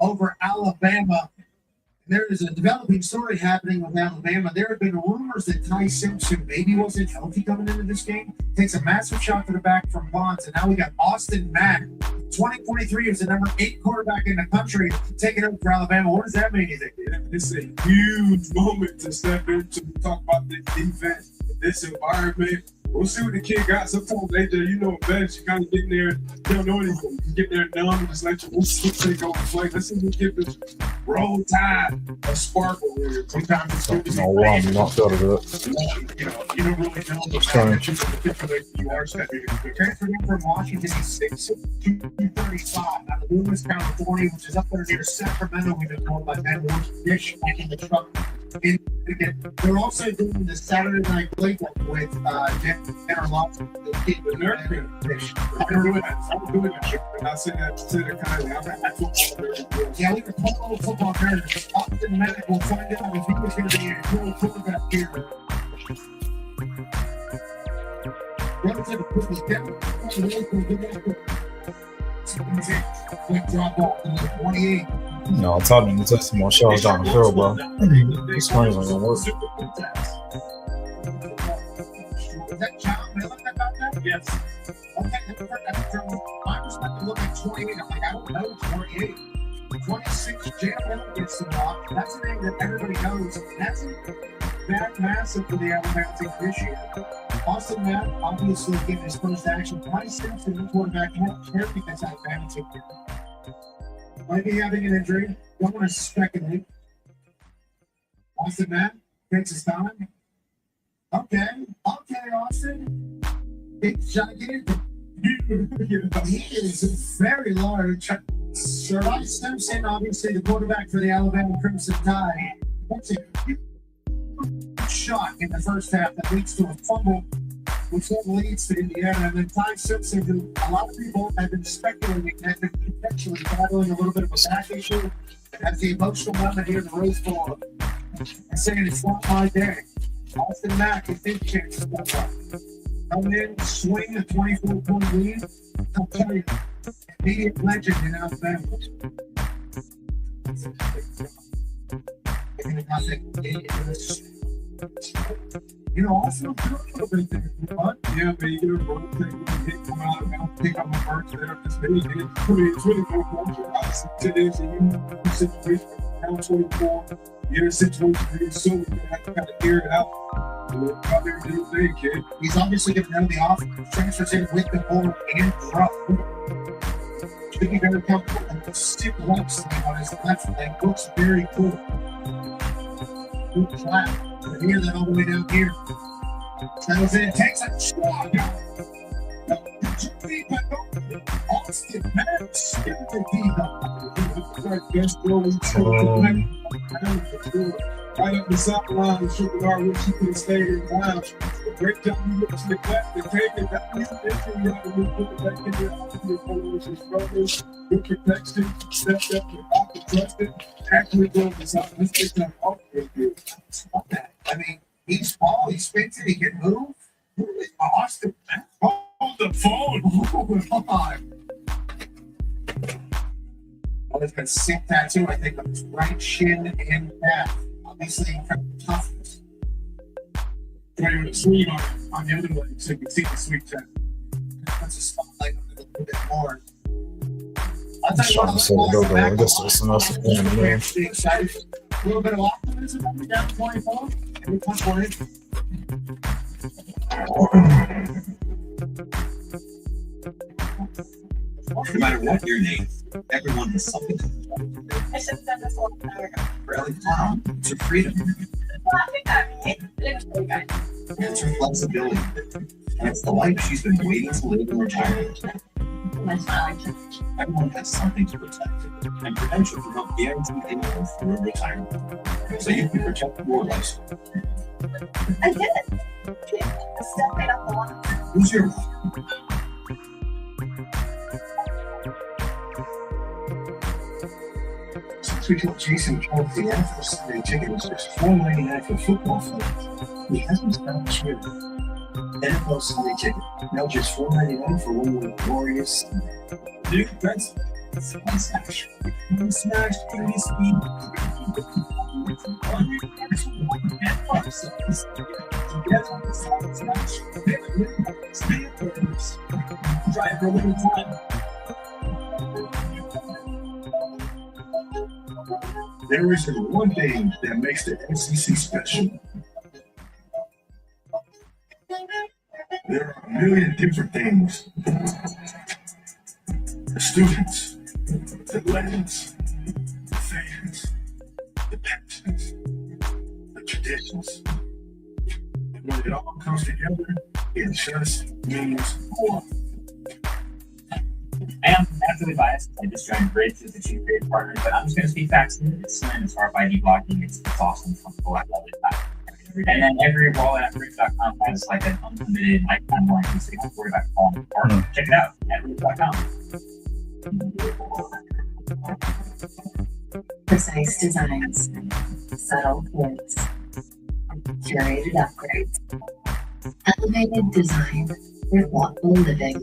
[SPEAKER 2] over Alabama. There is a developing story happening with Alabama. There have been rumors that Ty Simpson maybe wasn't healthy coming into this game. Takes a massive shot to the back from Bonds, and now we got Austin Mack, 2023, is the number 8 quarterback in the country, taking over for Alabama. What does that mean, you think?
[SPEAKER 1] Yeah, it's a huge moment to step into, talk about this defense, this environment. We'll see what the kid got. Sometimes later, you know, best you kind of get in there, you don't know anything. You get there numb and just let your take over the play. Let's see if we give this roll tide a sparkle here. Sometimes it's good to be
[SPEAKER 14] I'm not feel good.
[SPEAKER 1] you don't really know the fact that you can manipulate you are stepping.
[SPEAKER 2] The transfer in from Washington is 6'235 out of Loomis, California, which is up there near Sacramento. We've been told by Ben Woods, Dish, making the truck. They're also doing the Saturday night playbook with Tanner Lawson, the kid with American Fish.
[SPEAKER 1] I'm doing that. And I say that kindly.
[SPEAKER 2] Yeah, we were playing a little football there. Austin Mack will find out if he was going to be a cool quarterback here. Relatively quick drop off in the 28.
[SPEAKER 14] No, I'm telling you, just more shots down the field, bro. This money's not gonna work.
[SPEAKER 2] Is that John Miller about that?
[SPEAKER 5] Yes.
[SPEAKER 2] Okay, from my perspective, look at 28. I'm like, I don't know 28. 26, Jam Miller gets the rock. That's a name that everybody knows. That's massive for the Alabama team this year. Austin Matt, obviously, getting his first action. 26 and the quarterback. Everything that's Alabama team. Might be having an injury. Don't want to speculate. Austin Matt takes his time. Okay, Austin. It's gigantic. He is very large. Sir Simpson, obviously the quarterback for the Alabama Crimson Tide. That's a huge shot in the first half that leads to a fumble, which then leads to Indiana. And then Ty Simpson, who a lot of people have been speculating that they're potentially battling a little bit of a back issue, as the emotional moment here in the Rose Bowl, and saying it's not my day. Austin Mack is his chance to step up. Come in, swing a 24-point lead. I'll tell you, immediate legend in Alabama. You know, also do a little bit there.
[SPEAKER 1] Yeah, man, you get a road thing, you can hit come out and pick up my birds there. It's really no culture. Obviously, today's a unique situation. Now 24, you're in a situation where you're so you're going to have to kind of air it out. Out there and do your thing, kid.
[SPEAKER 2] He's obviously going to know the offense. Transfers in with the ball and drop. Should be very comfortable. And the stick left side on his left leg looks very cool. Good clap. Hear that all the way down here. Settles in, takes a shot. Austin Mack skipped the
[SPEAKER 1] right up the south line and shook it out, which he could have stayed in town. Great time you look to the left and take it back. You have to move it back in there. Good protection, stepped up and off the trusted. Actually goes to south. Let's get that off real good.
[SPEAKER 2] I mean, he's small, he's spins it, he can move. Who is Austin Mack?
[SPEAKER 1] Hold the phone.
[SPEAKER 2] Hold on. Well, it's been sick tattoo, I think, on his right shin and calf. Obviously, incredible toughness.
[SPEAKER 1] Right with a sleeve on the other leg, so you can see the sweet tattoo.
[SPEAKER 2] That's a spotlight on it a little bit more. I'll
[SPEAKER 14] I'm
[SPEAKER 2] tell you
[SPEAKER 14] trying to say
[SPEAKER 2] what,
[SPEAKER 14] go there. I guess there's something else to do, man.
[SPEAKER 2] be excited. A little bit of optimism on the down 24. And we punch one in.
[SPEAKER 3] No matter what your name, everyone has something to do.
[SPEAKER 7] I should have done this a long time ago.
[SPEAKER 3] Rally town, it's your freedom,
[SPEAKER 7] Well, I think that it's really good.
[SPEAKER 3] it's her flexibility, and it's the life she's been waiting to live in retirement.
[SPEAKER 7] My smiling.
[SPEAKER 3] Everyone has something to protect, and Prudential can help guarantee income through retirement, so you can protect your lifestyle.
[SPEAKER 7] I did it. I still paid off the loan.
[SPEAKER 3] Who's your one?
[SPEAKER 2] Since we told Jason Kelly the NFL Sunday ticket was just $4.99 for football fans, he hasn't stopped cheering. NFL Sunday ticket, now just $4.99 for one more glorious Sunday.
[SPEAKER 3] Dude, that's
[SPEAKER 2] Smash. Smash, pretty speed.
[SPEAKER 3] try it for a little time.
[SPEAKER 2] There is one thing that makes the SEC special.
[SPEAKER 11] There are a million different things. The students, the legends, the fans, the passions, the traditions. And when it all comes together, it just means more.
[SPEAKER 6] I am naturally biased. I just joined Bridge as the chief creative partner, but I'm just going to speak facts. It's slim, it's RFID blocking, it's awesome, it's comfortable, I love it. And then every wallet at Bridge.com has like an unlimited lifetime warranty, so you don't have to worry about falling apart. Check it out at Bridge.com.
[SPEAKER 8] Precise designs, subtle hints, curated upgrades, elevated design for thoughtful living.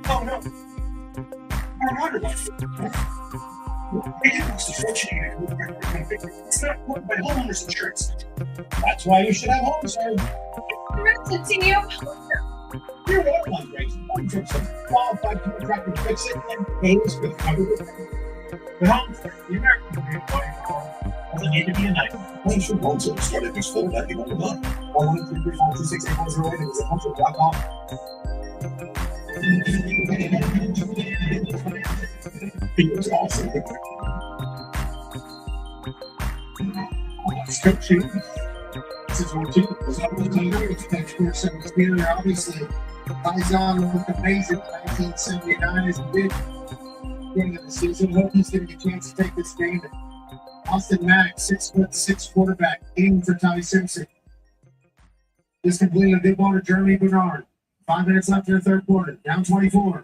[SPEAKER 11] Oh no! I wonder it's not covered by homeowner's insurance. That's why you should have home insurance. Your water line breaks. Home insurance qualified contractor to fix it and pays for the cover.
[SPEAKER 5] The home insurance, the American way of buying a home, doesn't need to be a nightmare.
[SPEAKER 11] Home insurance loan service started this fall back in the month.
[SPEAKER 2] 1-833-526-8108 and visit homeinsurance.com.
[SPEAKER 11] It's awesome.
[SPEAKER 2] Still cheap. This is what you was up with the United States. Obviously, ties on with the amazing 1979 as a big beginning of the season. Hope he's going to get a chance to take this game. Austin Mack, 6'6" quarterback, aiming for Ty Simpson. This completed a big ball to Jeremy Bernard. 5 minutes left in the third quarter. Down 24.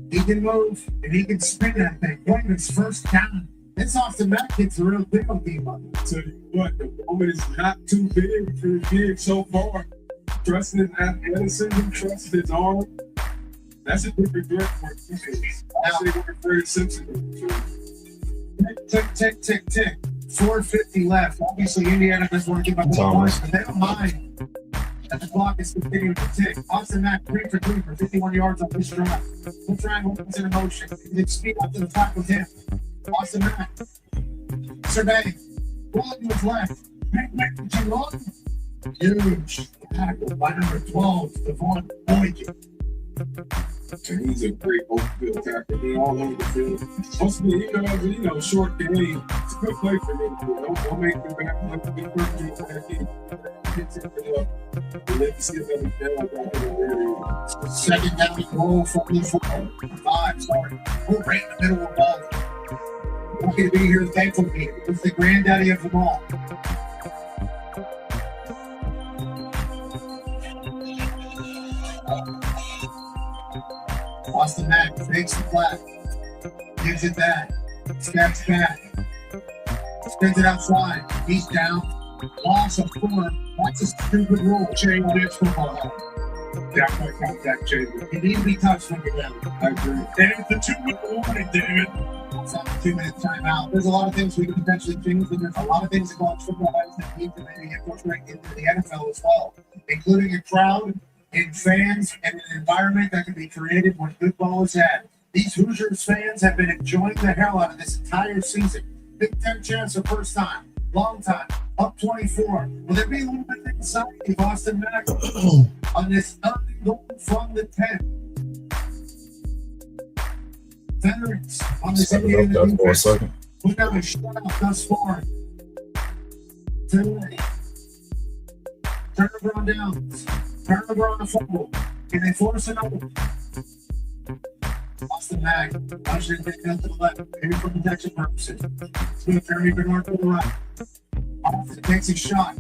[SPEAKER 2] He can move and he can spin that thing. It's first down. This Austin Mack gets a real big on game on.
[SPEAKER 1] Tell you what, the moment is not too big for the kid so far. Trusting his athleticism, trusting his arm. That's a different threat for defense. I say what Freddie Simpson.
[SPEAKER 2] Tick. 4:50 left. Obviously, Indiana doesn't want to give up any points, but they don't mind that the clock is continuing to tick. Austin Mack 3 for 3 for 51 yards on this drive. The triangle is in motion. They speed up to the top with him. Austin Mack. Survey. Rolling to his left. Mack too long. Huge tackle by number 12, Devon Boykin.
[SPEAKER 1] And he's a great open field tackler. They're all over the field. Mostly, short game. It's a good play for him. Don't make the back look the big first game back in. Get it up. And let you see another down back in the area.
[SPEAKER 2] Second down and goal from the 5. Sorry. We're right in the middle of the ball. Lucky to be here, thankful to be here. It's the granddaddy of them all. Austin Mack fakes the flat. Gives it back. Steps back. Spins it outside. He's down. Loss of 4. That's a stupid rule. Change this football.
[SPEAKER 1] Definitely contact change.
[SPEAKER 2] It needs to be touched when you're down.
[SPEAKER 1] I agree.
[SPEAKER 11] And it's a 2-minute warning, David.
[SPEAKER 2] It's not a 2-minute timeout. There's a lot of things we can potentially change, and there's a lot of things that college football has that need to maybe incorporate into the NFL as well, including a crowd and fans and an environment that can be created when good ball is had. These Hoosiers fans have been enjoying the hell out of this entire season. Big Ten chance for first time, long time, up 24. Will there be a little bit of anxiety of Austin Mack on this early goal from the 10? Veterans on this Indiana defense. Put down a shutout thus far today. Turnover on downs. Turnover on the fumble. Can they force another? Austin Mack, Washington taking out to the left, maybe for protection purposes. Smith, Jeremy Bernard to the right. Austin takes a shot.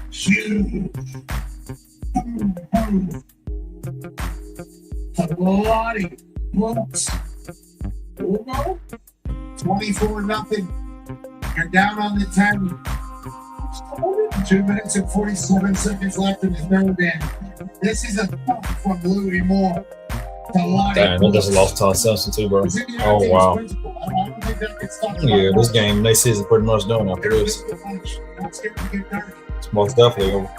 [SPEAKER 2] Huge. Bloody. Whoops. 24-0. You're down on the 10. 2 minutes and 47 seconds left in the third end. This is a pump from Louis Moore.
[SPEAKER 14] Damn, that just lost Todd Simpson too, bro. Oh wow. Yeah, this game, next season pretty much done after this. It's most definitely over.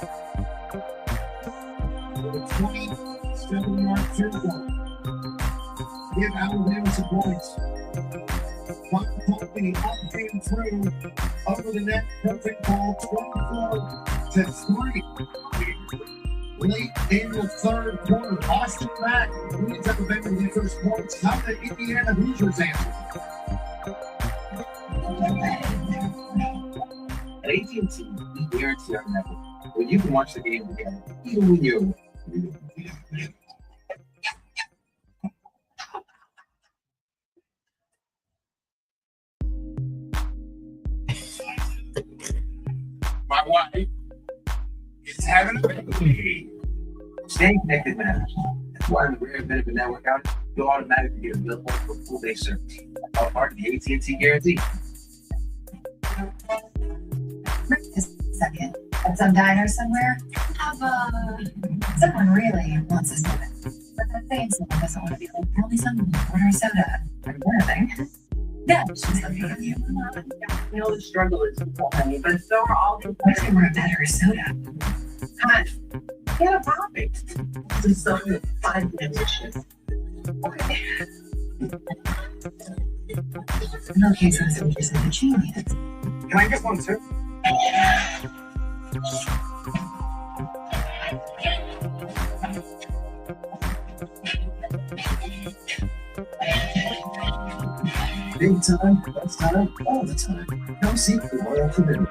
[SPEAKER 2] 27-yard field goal. Give Alabama some points. Company up came through over the net, perfect ball, 24-3. Late in the third quarter, Austin Mack leads up the the first points. How the Indiana Hoosiers answer?
[SPEAKER 3] At AT&T, we guarantee our network where you can watch the game together, even when you're away.
[SPEAKER 2] My wife is having a baby.
[SPEAKER 3] Staying connected matters. That's why in the rare event of a network outage, you'll automatically get a bill for full day service. All part of the AT&T guarantee.
[SPEAKER 10] Just a second. At some diner somewhere, someone really wants to sip it. But that same someone doesn't want to be like, tell me something, order a soda, or anything. No, she's looking at you.
[SPEAKER 9] You know, the struggle is funny, but so are all the
[SPEAKER 10] What if you want a better soda?
[SPEAKER 9] God, get a topic. Just something 5 minutes.
[SPEAKER 10] Okay. No case of switches and genius.
[SPEAKER 2] Can I get one too?
[SPEAKER 15] Big time, best time, all the time. No secret, royal commitment.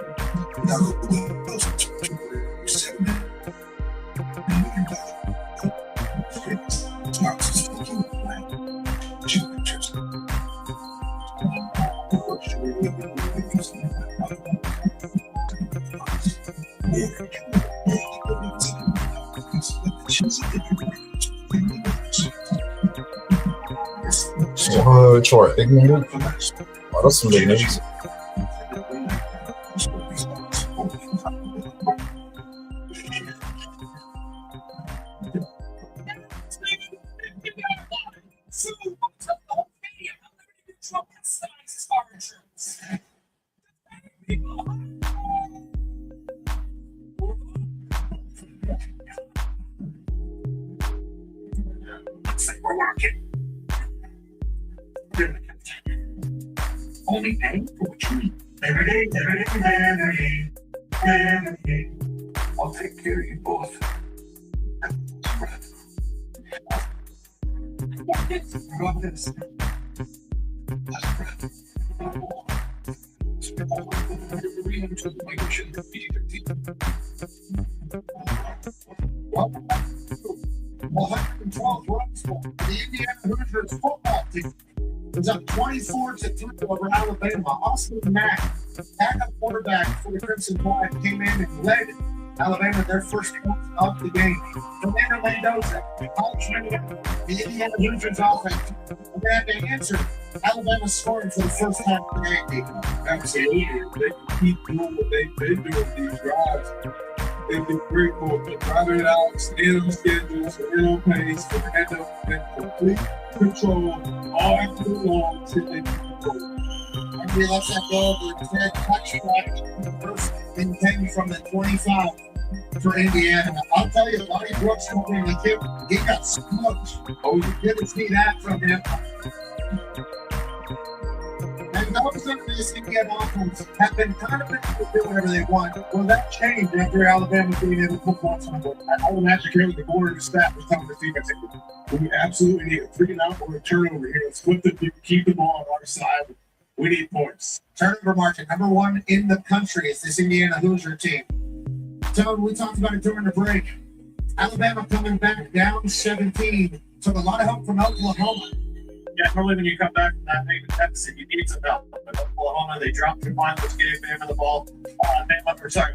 [SPEAKER 14] Troy Ignorant. Oh, that's some big news.
[SPEAKER 2] Only pay for what you need. Every day. I'll take care of you both. Got this. Well, 112 runs for the Indiana Hoosiers football team. It's up 24-3 over Alabama. Austin Mack, backup quarterback for the Crimson Tide, came in and led Alabama their first points of the game. Commander Mendoza, the Indiana Hoosiers offense, and they had to answer Alabama scoring for the first time in the game.
[SPEAKER 1] Absolutely. They can keep doing what they've been doing these drives. They've been great for driving it out, staying on schedule, staying on pace, and end up in complete control all afternoon long till they control.
[SPEAKER 2] And we let that go over the touchback, first and 10 from the 25 for Indiana. I'll tell you, Lonnie Brooks coming in the kick, he got smoked. Oh, you didn't see that from him. And those of this Indiana offense have been kind of able to do whatever they want. Well, that changed after Alabama being able to put points on the board. I would have to carry the board and the staff was telling the defense,
[SPEAKER 1] we absolutely need a 3-and-out or a turnover here. Let's flip the keep the ball on our side. We need points.
[SPEAKER 2] Turnover margin number 1 in the country is this Indiana Hoosier team. So we talked about it during the break. Alabama coming back down 17. Took a lot of help from Oklahoma.
[SPEAKER 5] Yeah, probably when you come back from that big deficit, you need some help. But Oklahoma, they dropped 2 points, which gave Bama the ball.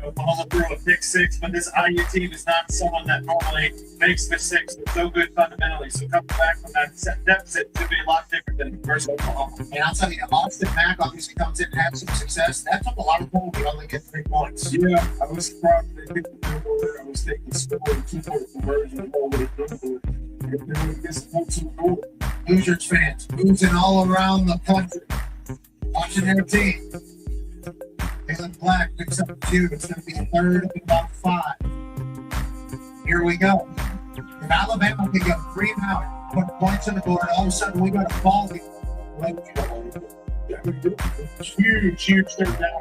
[SPEAKER 5] Oklahoma threw a pick 6, but this IU team is not someone that normally makes mistakes. They're so good fundamentally. So coming back from that deficit could be a lot different than versus Oklahoma.
[SPEAKER 2] And I'll tell you, Austin Mack obviously comes in and has some success. That took a lot of goals. He only get 3 points.
[SPEAKER 1] Yeah, I was surprised they picked the goal. I was thinking score 2-point conversion over the goal. If they would get some points in the goal.
[SPEAKER 2] Hoosiers fans moving all around the country, watching their team. Caleb Black picks up 2. It's going to be a third of about 5. Here we go. If Alabama can get 3 and out, put points on the board, all of a sudden we got a ball game. Huge third down.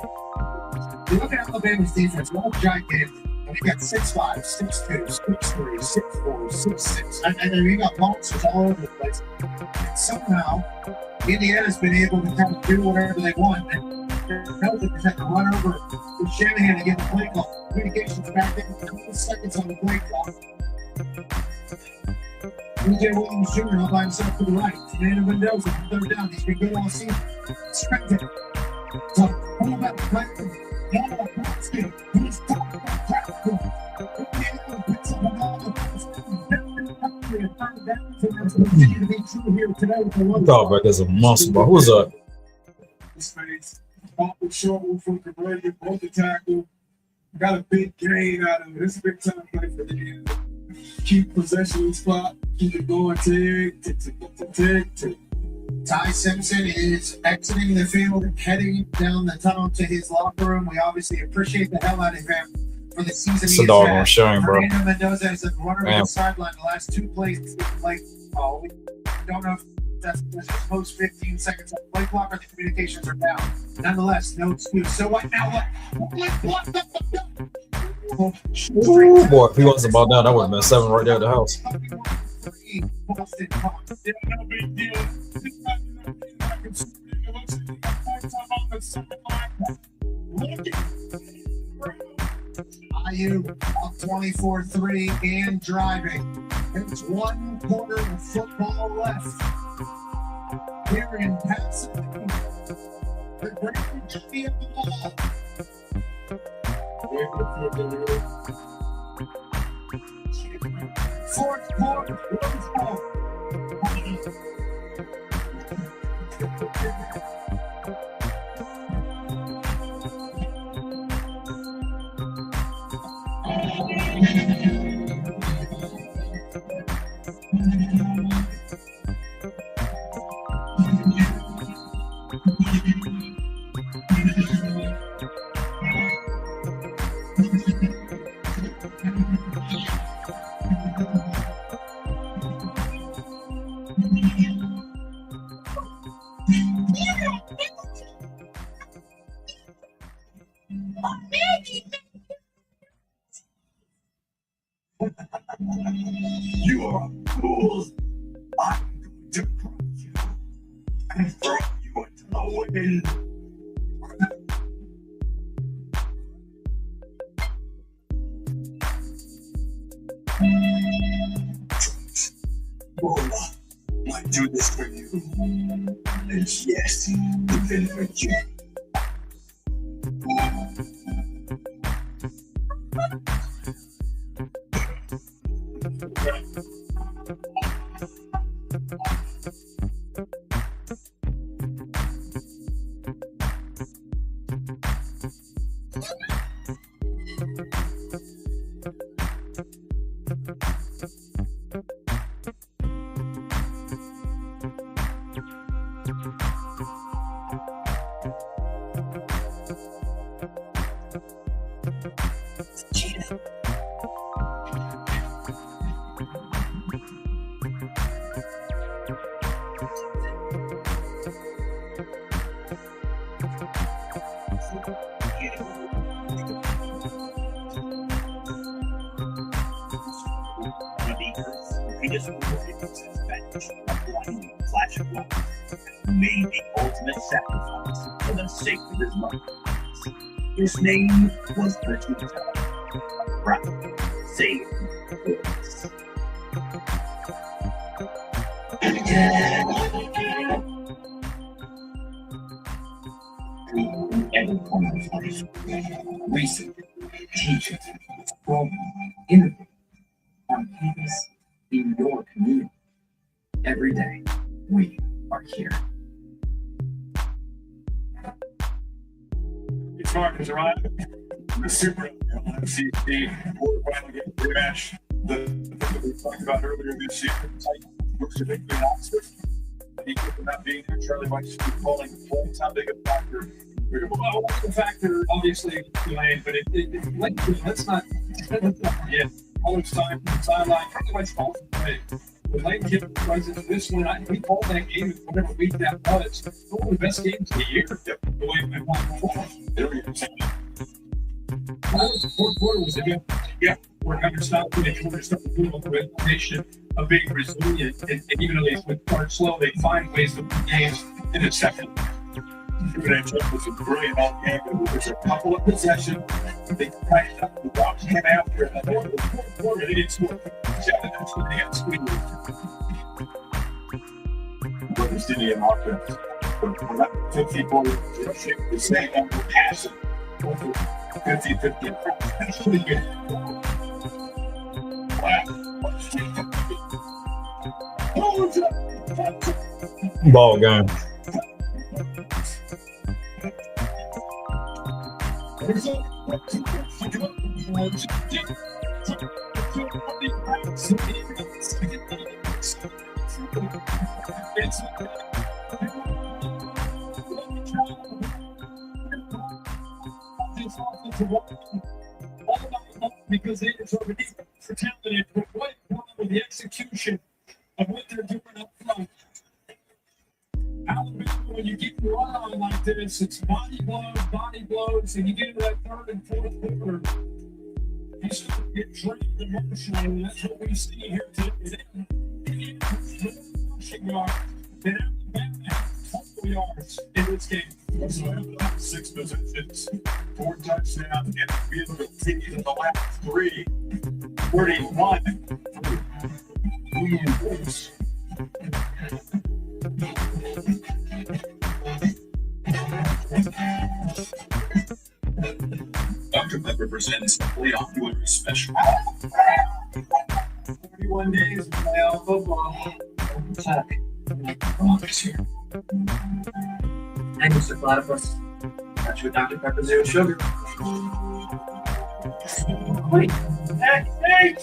[SPEAKER 2] You look at Alabama's defense, one gigantic. And you got 6'5", 6'2", 6'3", 6'4", 6'6", and then you got monsters all over the place. And somehow, Indiana's been able to kind of do whatever they want. And Belgium has had to run over with Shanahan to get the play clock. Communications back in 20 seconds on the play clock. DJ Williams Jr. all by himself to the right. Fernando Mendoza on third down. He's been good all season. Strength it. So, pull back, right?
[SPEAKER 14] Dog, there's a monster ball. Who's up?
[SPEAKER 1] Space, awkward shovel from conversion, broke the tackle. Got a big gain out of it. It's a big time play for the end. Keep possession spot, keep it going. Tick.
[SPEAKER 2] Ty Simpson is exiting the field, heading down the tunnel to his locker room. We obviously appreciate the hell out of him for the season.
[SPEAKER 14] It's a doggone shame, bro.
[SPEAKER 2] Fernando Mendoza is a runner on the sideline. The last two plays, we don't know if that's post 15 seconds on the play clock or the communications are down. Nonetheless, no excuse. So what now?
[SPEAKER 14] Ooh, boy, if he wasn't about down, that would have been 7 right there at the house.
[SPEAKER 2] IU up 24-3 and driving. There's 1 quarter of football left. Here in Pasadena, the great champion of the ball. Fourth quarter,
[SPEAKER 11] You are fools. I'm going to break you and throw you into the wind. Bola might do this for you. And yes, even for you.
[SPEAKER 16] He just flash of light, made the ultimate sacrifice for the sake of his mother. His name was Vegeta, right? Save us. Every corner of life, research, teaching, program, innovate on campus, in your community. Every day, we are here.
[SPEAKER 1] It's Marcus arrived. The Super MCC quarterfinal game rematch that we talked about earlier this year. Looks to be in Oxford. He could not being there. Charlie might just be calling the points. How big a factor? Well, what's the factor? Obviously, Tulane, but let's not. Yeah. All this time from the sideline, probably my fault. The Lane Kiffin presence, this one, we called that game, whatever week that was, one of the best games of the year. The way we won before. Fourth quarter was a good, we're going to stop doing it. We're going to start doing a reputation of being resilient. And even though they would start slow, they find ways to win games in the second.
[SPEAKER 11] It was a brilliant all game. It was a couple of possessions. They tightened up. The Dogs came after it. And the fourth quarter, they didn't score. That's when they got squeezed. But it's the offense. But we're not 54. The same number of passes. 50-50. That's pretty good. Wow.
[SPEAKER 14] Ball game.
[SPEAKER 1] Because they are already for talented, but what with the execution of what they're doing up front. Alabama, when you get your run on like this, it's body blows, and you get into that third and fourth quarter, you start to get drained emotionally, and that's what we see here today. Rushing yards, and Alabama has total yards in this game.
[SPEAKER 11] 6 possessions, 4 touchdowns, and we have continued in the last 3. 41. Dr. Pepper presents playoff Jewelry Special.
[SPEAKER 1] 41 days of playoff football.
[SPEAKER 11] This year.
[SPEAKER 9] Thank you, Mr. Platypus. Got you a Dr. Pepper Zero Sugar.
[SPEAKER 1] Wait. Hey!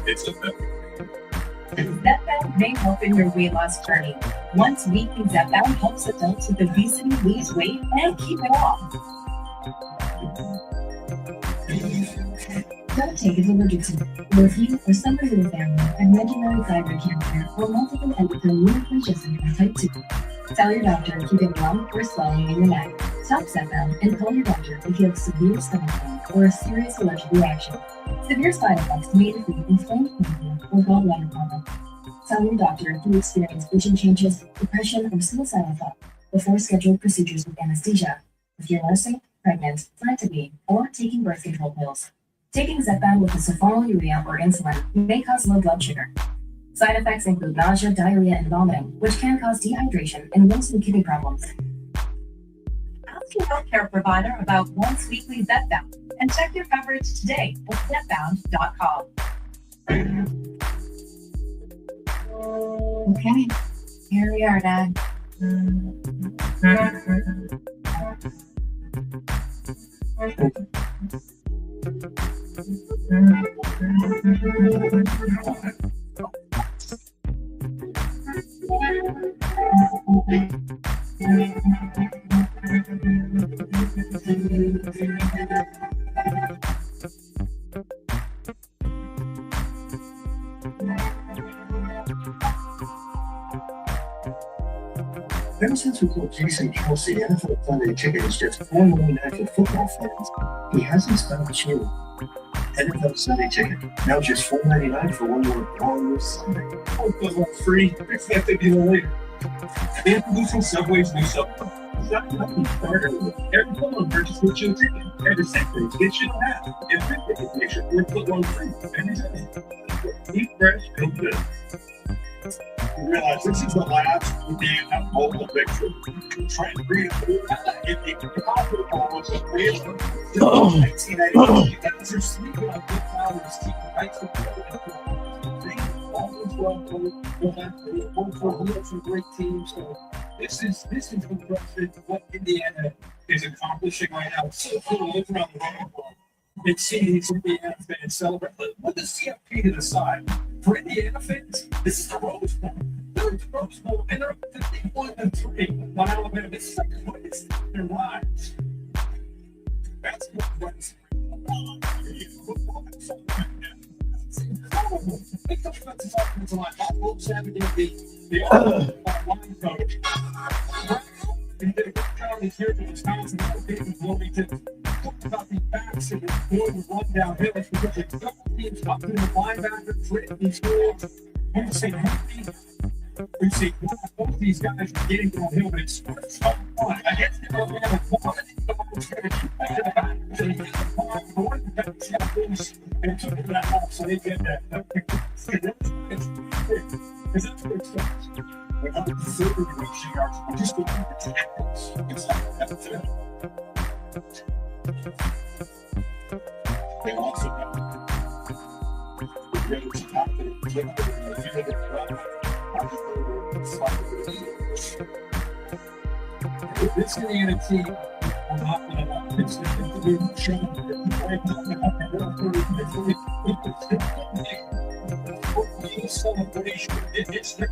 [SPEAKER 11] It's a
[SPEAKER 8] Zepbound may help in your weight loss journey. Once weekly, Zepbound helps adults with obesity lose weight and keep it off. Don't take it as emergency. Or if you or somebody in the family have regular thyroid cancer or multiple endocrine neoplasia type 2, tell your doctor if you get lump or swelling in your neck. Stop Zepbound and call your doctor if you have severe stomach pain or a serious allergic reaction. Severe side effects may include inflamed pancreas or gallbladder problem. Tell your doctor if you experience vision changes, depression, or suicidal thought before scheduled procedures with anesthesia. If you're nursing, pregnant, plan to be, or taking birth control pills. Taking Zepbound with a sulfonylurea or insulin may cause low blood sugar. Side effects include nausea, diarrhea, and vomiting, which can cause dehydration and worsen kidney problems. Ask your healthcare provider about once weekly Zepbound and check your coverage today at Zepbound.com. Okay, here we are, Dad.
[SPEAKER 2] Ever since we told Jason Kelsey NFL Sunday Ticket is just $4.99 for football fans, he hasn't stopped cheering. NFL Sunday Ticket, now just $4.99 for one more glorious Sunday.
[SPEAKER 1] Oh, it was free. Expect to be later. They're introducing Subway's new Subway. Nothing started with every football purchase gets you a ticket. Every second gets you a half. Every ticket makes your football free. Every second. Eat fresh, feel good.
[SPEAKER 11] You realize this is the last game of mobile victory. Trying to bring it through. If the football was a real 1990,
[SPEAKER 1] You guys are sleeping on Big Flowers team. Right? So some great teams. So this is impressive what Indiana is accomplishing right now. It's so cool to look around the world and see these Indiana fans celebrate. Put the CFP to the side. For Indiana fans, this is the Rose Bowl. The
[SPEAKER 5] college Rose Bowl, and they're 51-3 on Alabama. This is like the greatest in their lives. That's what it's incredible. They talk about this offensive line. Bob Wilkes having to be the line coach. He did a good job this year for Wisconsin. David Bloomington talked about the backs and the board would run downhill. It's because they double teams up in the linebacker, flip these schools. We've seen Henry. We've seen both these guys getting downhill, but it's so fun. Against the Alabama, and took it that off, so they get that. It's a good stuff. We're not considering reaching our just the tackles. It's like that's it. They also got this Indiana team, I'm not going to fix it. It's shown celebration. It's their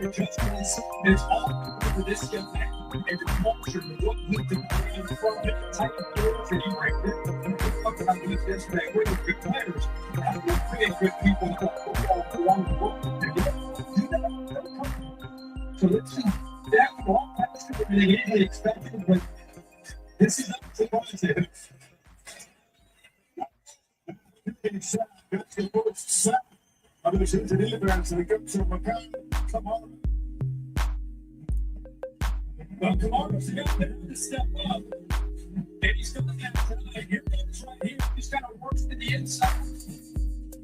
[SPEAKER 5] adjustments. It's all over this young man. And the culture, what we can bring from it, the type of culture you bring in. We talk about this yesterday. We're the good players. How do we create good people who want to work together? So let's see. That all that's everything anybody expected, but this is not surprising. That's the first set. Others into the advance and it comes to McCown. Come on. Well, Kamara's the guy that had to step up. And he's still in that time. Here he is right here. He's kind of works to the inside.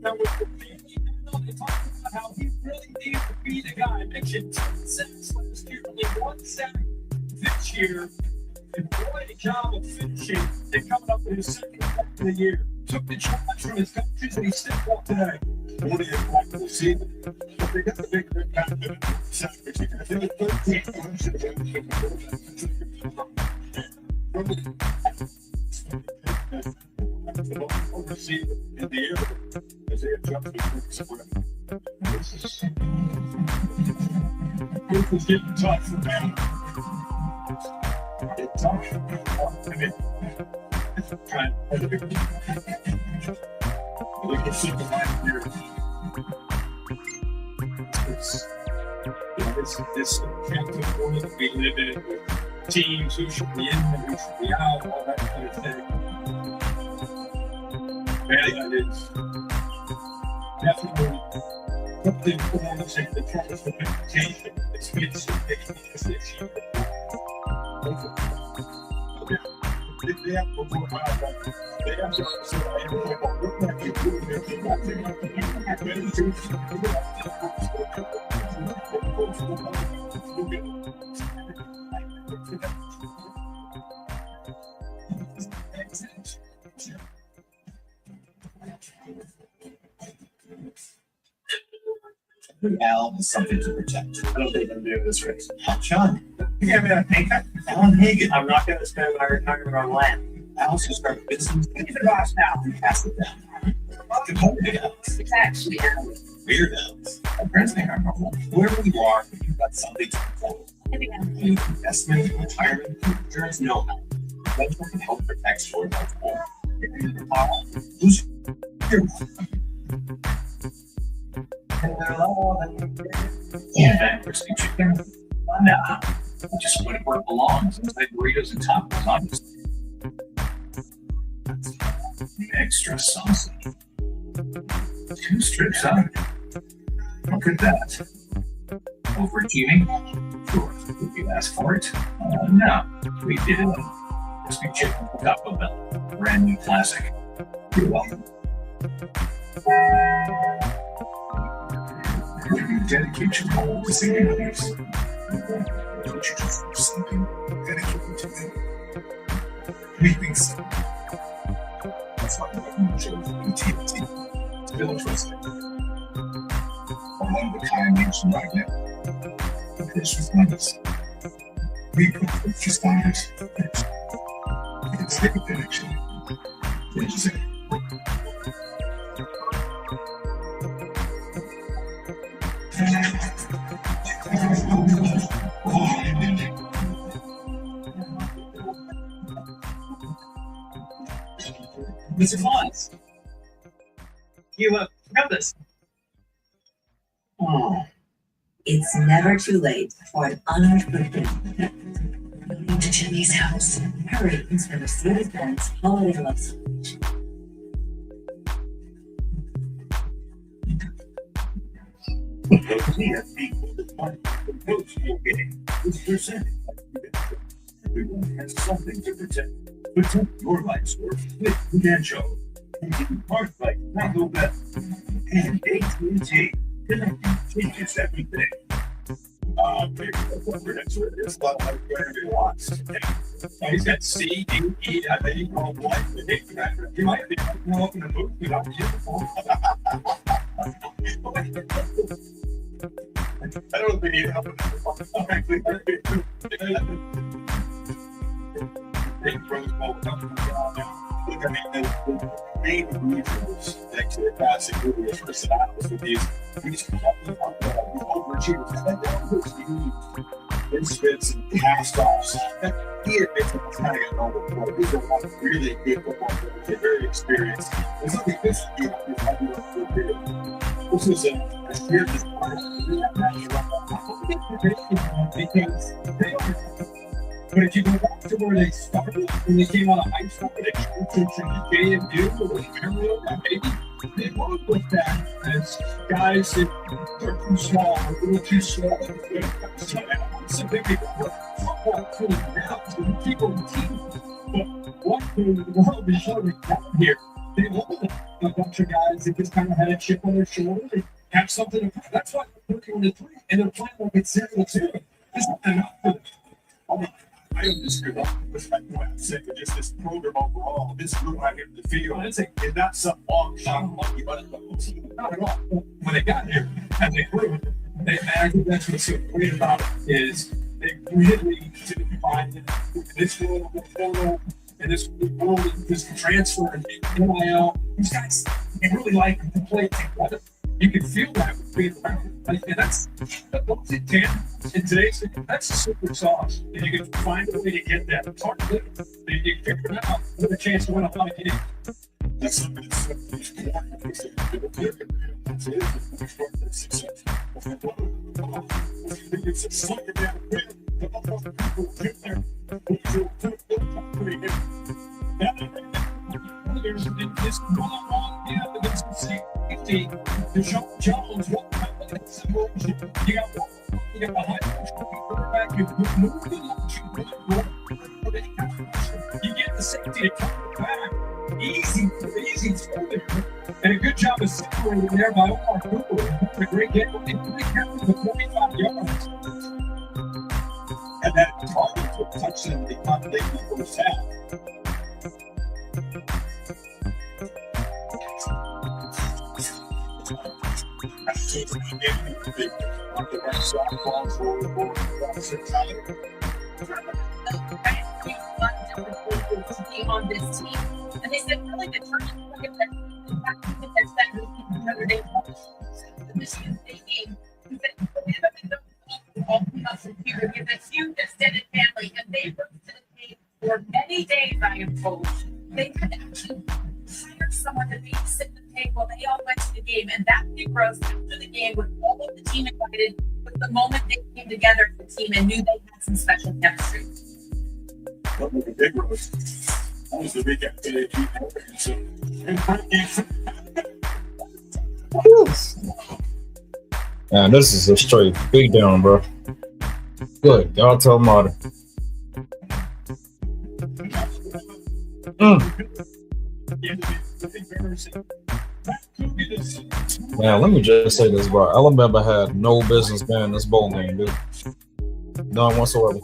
[SPEAKER 5] Now, with the family now, they talk about how he really needs to be the guy. I mentioned 10 sacks last year, only 1 sack this year. And boy, a job of finishing and coming up with his second sack of the year. Took the charge from his coaches and he stepped up today. What do you like to see? But they got the big red back in the sack. They did 13 oversee in the air as they adjust to the spread. This is getting tough for them. It's tough. I mean, trying to look at the line here. This captain point that we live in with teams who should be in and who should be out, all that kind of thing. Really, I did definitely put the performance in the promise of reputation. It's been so big this year. They have to work out, but they have to say, I don't know what like you do.
[SPEAKER 3] Al is something to protect.
[SPEAKER 5] I don't think I'm doing this race.
[SPEAKER 3] Sean,
[SPEAKER 5] you give me a pay cut?
[SPEAKER 3] Alan Hagan.
[SPEAKER 9] I'm not going to spend my retirement on land.
[SPEAKER 3] Al's just started business.
[SPEAKER 9] He's the boss now.
[SPEAKER 3] Pass it down. Good morning, Alex.
[SPEAKER 9] It's actually
[SPEAKER 3] Weird Alex. Our friends think are normal. Wherever you are, you've got something to control. Investment, retirement, insurance, no. Rental can help protect your life. Who's your
[SPEAKER 6] Yeah, crispy chicken. Nah, just put it where it belongs. Inside burritos and tacos, obviously. Extra saucy. 2 strips, huh? Look at that. Overachieving? Sure. Did you ask for it? No. We did it. Crispy chicken Taco Bell. Brand new classic. You're welcome.
[SPEAKER 11] When you dedicate your whole to saving others, don't you just do something dedicated to them? Anything simple. That's why we chose AT&T to build trust. A one-of-a-kind nationwide network of first responders. We put first responders first. You can stick with that actually. What did you say?
[SPEAKER 3] Mr. Claus, you got this.
[SPEAKER 12] Oh. It's never too late for an unearthed gift. To Jimmy's house. Hurry instead of Mercedes-Benz holiday love celebration.
[SPEAKER 11] Everyone has something to protect. Protect your life's work with Prudential. Park like Taco Bell. And AT&T. Connecting changes everything. Maybe Prudential is not like where he wants. He's got C, D, E, I think he called life. He might be up in the movie without uniform. I don't think he'd help him. Look, I mean, the main reasons that to the classic movie is for synopsis with these overachievers. Misfits and cast-offs. He admits that he's kind of got all the work. These are one really good performers. They're very experienced. There's nothing this is this is a shared because they are. But if you go back to where they started, when they came out of high school, they church and JMU or Maryland, maybe they worked with that as guys that are too small, a little too slow. So they make football cool now to keep on the team. But what in the world is showing down here? They wanted a bunch of guys that just kind of had a chip on their shoulder and have something to. That's why they're working on the three, and they're playing like it's 0-2. There's not enough for them. I don't disagree with what I'm saying, but just this program overall, this group I get the field, it's not some long shot lucky, but not at all. When they got here and they grew, I think that's what's so great about it is they really didn't find it. This world, and this world, this transfer and NIL, these guys, they really like to play together. You can feel that being around. And that's in today's, that's a secret sauce. And you can find a way to get that. It's hard to do. You figure it out with a chance to win a lot of games. That's something that's there's this one-on-one, against the safety. Deshaun Jones, you got the high quarterback, you move the you get the safety to come back. Easy throw there. And a good job of separating there by Omar Cooper. A great game. They kept it to 45 yards. And that target took touchdown they caught late in the first half.
[SPEAKER 7] On this team, and they said really the turning point of that Notre Dame the Michigan State game. He said all here with this huge extended family, and they worked to the game for many days. I am told they had actually hired someone to babysit the game while they all went to the game, and that big roast after the game with all of the team invited was the moment they came together as a team and knew they had some special chemistry.
[SPEAKER 11] What was the big roast? That was the big after
[SPEAKER 14] Man, this is a straight big down, bro. Good God almighty. Man, let me just say this, bro. Alabama had no business being in this bowl game, dude. None whatsoever.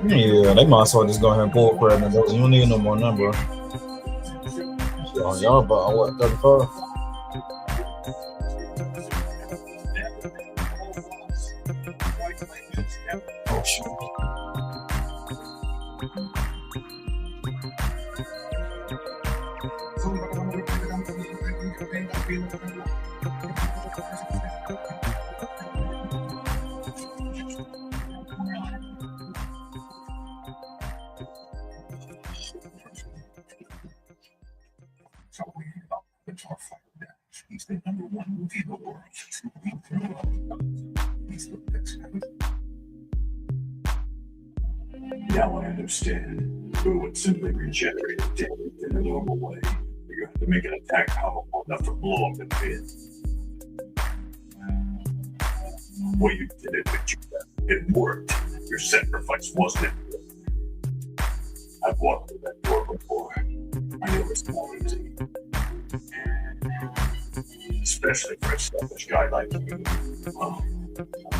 [SPEAKER 14] Yeah, they might as well just go ahead and pull credit and those. You don't need no more number. Y'all about what, 35?
[SPEAKER 11] He's the #1 movie in the world. He's the best. Now I understand. Who would simply regenerate the dead in a normal way? You have to make an attack powerful enough to blow up the pit. Well, you did it, but it worked. Your sacrifice wasn't it? I've walked through that door before. I know it's not easy. Especially for a selfish guy like you. I'm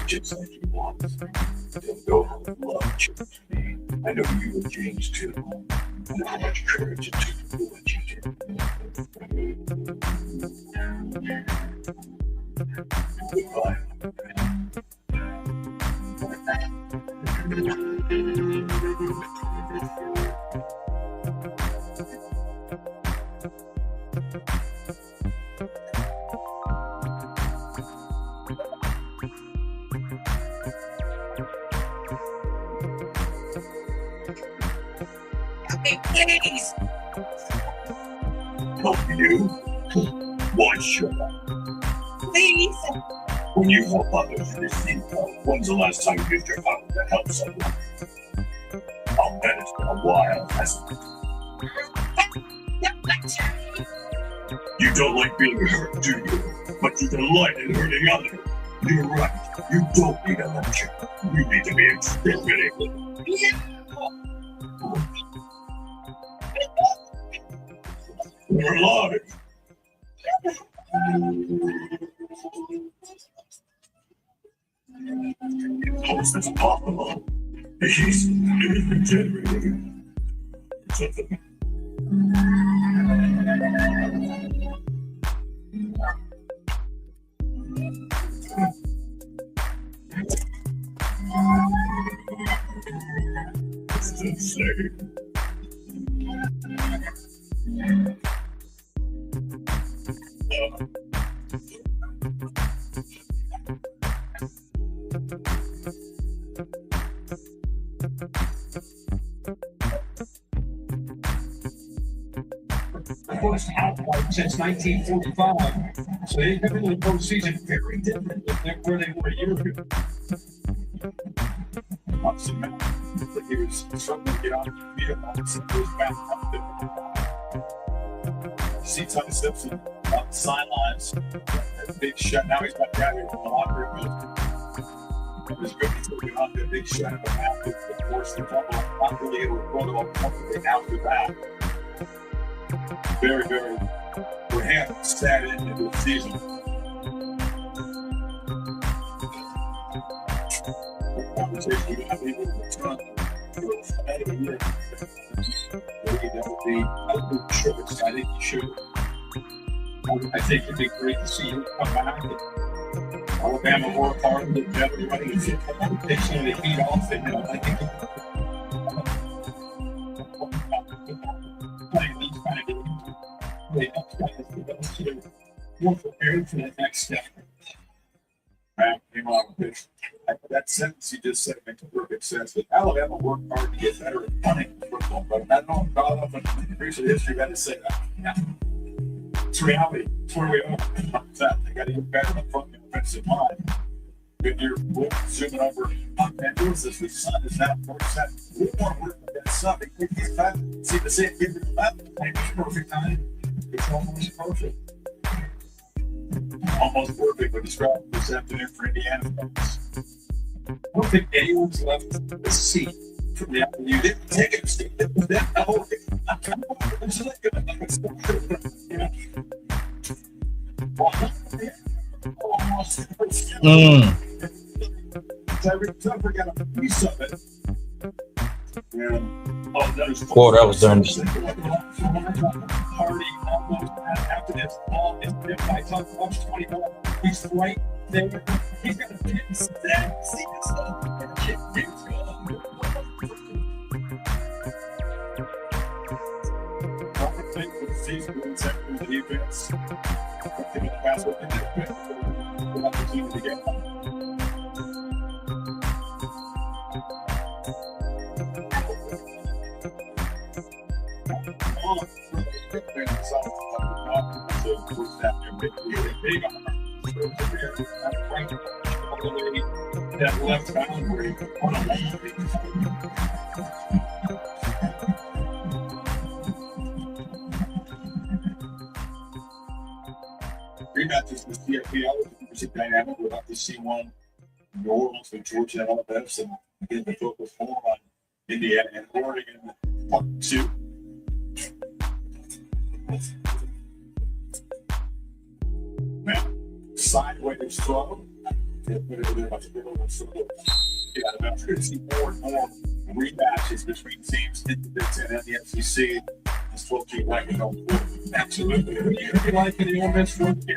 [SPEAKER 11] just like you want. Don't go home and love changed me. I know you would change too. I know how much courage it took to do what you did. Goodbye.
[SPEAKER 7] Please.
[SPEAKER 11] Help you? Why should I?
[SPEAKER 7] Please.
[SPEAKER 11] When you help others, you receive help. When's the last time you used your power to help someone? I'll bet it's been a while, hasn't it? You don't like being hurt, do you? But you delight in hurting others. You're right. You don't need a lecture. You need to be exterminated. You're alive. How is this possible? He's regenerating. Something. This is insane.
[SPEAKER 3] First half-life since 1945. So they come into the postseason very different than where they were a year ago. Like he was struggling to get on the field. He goes back up there. See Tony Simpson on the sidelines. That big shot. Now he's back down here in the locker room. It was good. He's looking off that big shot of a half to force the fumble. Not really able to throw the ball comfortably after that. Very, very, we're having sad end into the season. The conversation we have even in the front for a year. That would be, I would sure, I think you should. I think it'd be great to see him come back. Alabama work hard and get everybody to take some of the heat off it. I think playing these kind of games. They help guys to more prepared for that next step. Right? Came on with that sentence you just said makes perfect sense. That Alabama worked hard to get better at punting football, but I don't know about up in recent history had to say that. Yeah. It's reality. It's where we are. They got to get better up front in the offensive line. When you're zooming over on that, the sun is now 4%. We want to work with that sun. See the same kid in the left, maybe perfect time. It's almost perfect. Almost perfect when described this afternoon for Indiana folks. I don't think anyone's left the seat from the afternoon. You didn't take it. It was that whole thing. I'm kind of it's not good. It's still good. I forgot a piece of it.
[SPEAKER 14] Boy, that was done.
[SPEAKER 3] Party almost after this ball is if I talk about 21, he's right there. He's got a pin set. See this stuff. Season, the defense.
[SPEAKER 11] team to get.
[SPEAKER 1] That left boundary on a rematches with CFPL is a dynamic. We'll have to see one New Orleans and Georgia and all that, so again the focus more on Indiana and Oregon part 2. Now, sideways throw. Yeah, I'm going to see more and more rematches between teams in the Big Ten and the SEC. That's what you like to know. Absolutely. What do you like in the offense work here?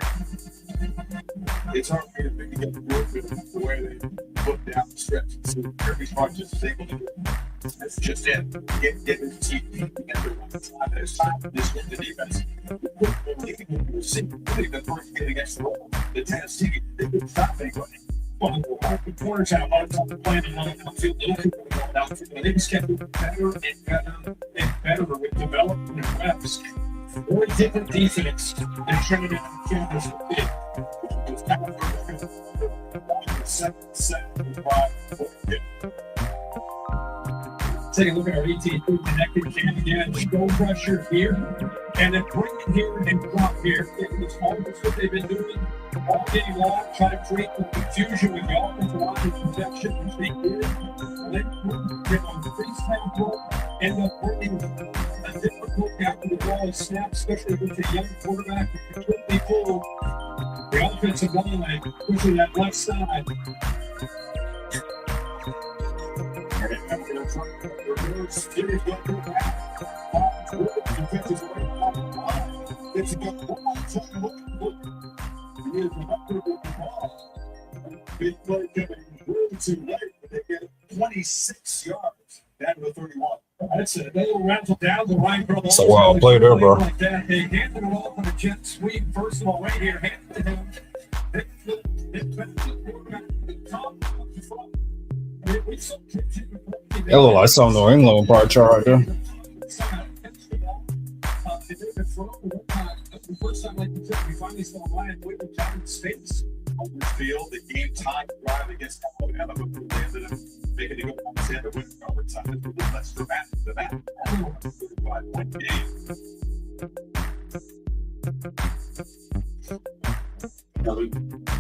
[SPEAKER 1] It's hard for me to get the work with the way they put down the stretch. So Kirby Smart just is able to do it. That's just it. Get his team and the one time at a time. This was the defense. We'll see. The first game against the Tennessee, they couldn't stop anybody. Well, the corners had a hard time playing on the outfield. But they just kept getting better and better and better with development and reps. Very different defense than Trinity and Kansas did. It was kind of second set of 5-4. Take a look at our AT2 connected cam again. Go pressure here, and then bring it here and drop here. It's almost what they've been doing all game long, trying to create the confusion with the offensive line and protection, which they did. Then get on the face tempo, end up bringing a different look after the ball is snapped, especially with the young quarterback who completely pulled the offensive line, pushing that left side. Big play coming really too late, but they get 26 yards down to the 31. That's it. They will rattle down the right, bro.
[SPEAKER 14] It's a wild play there, bro.
[SPEAKER 1] Like that. They handed it off on a jet sweep. First of all, right here, handed it to him.
[SPEAKER 14] It looked like some New England part chart there.
[SPEAKER 1] The first time, like you said, we finally saw Ryan Whitman down in space on this field. The game time drive against Alabama, but they ended up making it go on the end of winning overtime. It's a little less dramatic than that. 35-point game. Now, the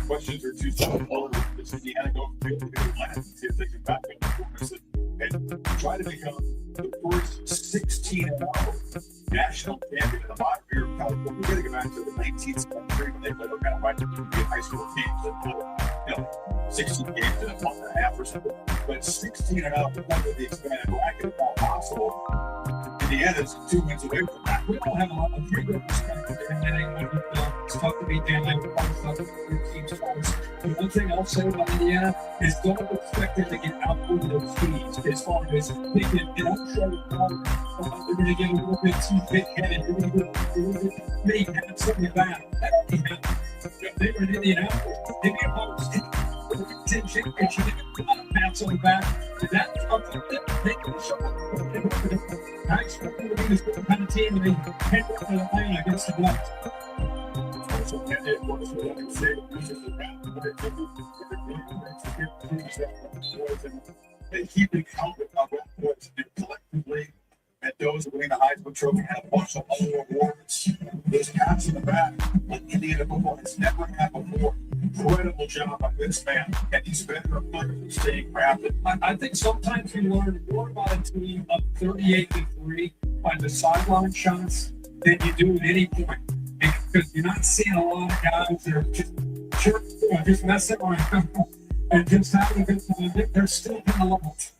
[SPEAKER 1] questions are too simple. Does Indiana go for field to go last and see if they can back up the performance and try to become the first 16-0 national champion in the modern era of college football? We're going to go back to the 19th century when they played kind of right to be high school teams, 16 games in a month and a half or something. But 16-0 because of the expanded bracket, all possible. Indiana's 2 wins away from that. We don't have a lot of freedom perspective in anyone. It's tough to beat Dan Lambert, it's tough to beat teams twice. The one thing I'll say about Indiana is don't expect them to get out over those teams as far as they can get out short of the they're going to get a little bit too big-headed. They're going to get may have something about it. That only happened. If they were in Indianapolis, they'd be a host. They got pats on the back. Did that they can show up. I expect them to be this kind of team, and they head up to Atlanta against the Blacks. They keep it incumbent on what points and collectively at those winning the Heisman Trophy have a bunch of other awards. Those caps in the back, like Indiana football has never had before. Incredible job by this man, and he's better players staying crafted. I think sometimes you learn more about a team of 38-3 by the sideline shots than you do at any point. Because you're not seeing a lot of guys that are just messing around and just having a good time. They're still kind of lost.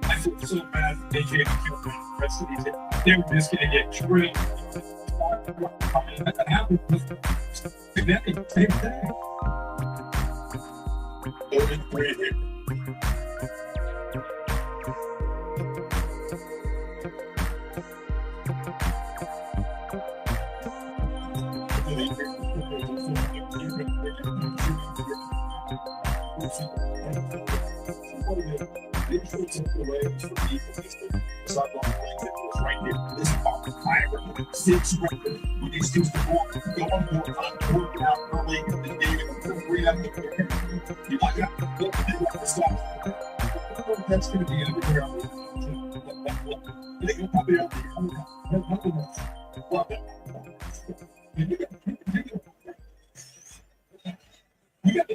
[SPEAKER 1] I feel so bad that they can't kill the rest of these. They're just going to get drilled. That happened with Cincinnati, same thing.
[SPEAKER 11] Six record when these dudes go on board, working out early in the game and free up the you're not going to stop. That's going to be everywhere. They're probably out there. You got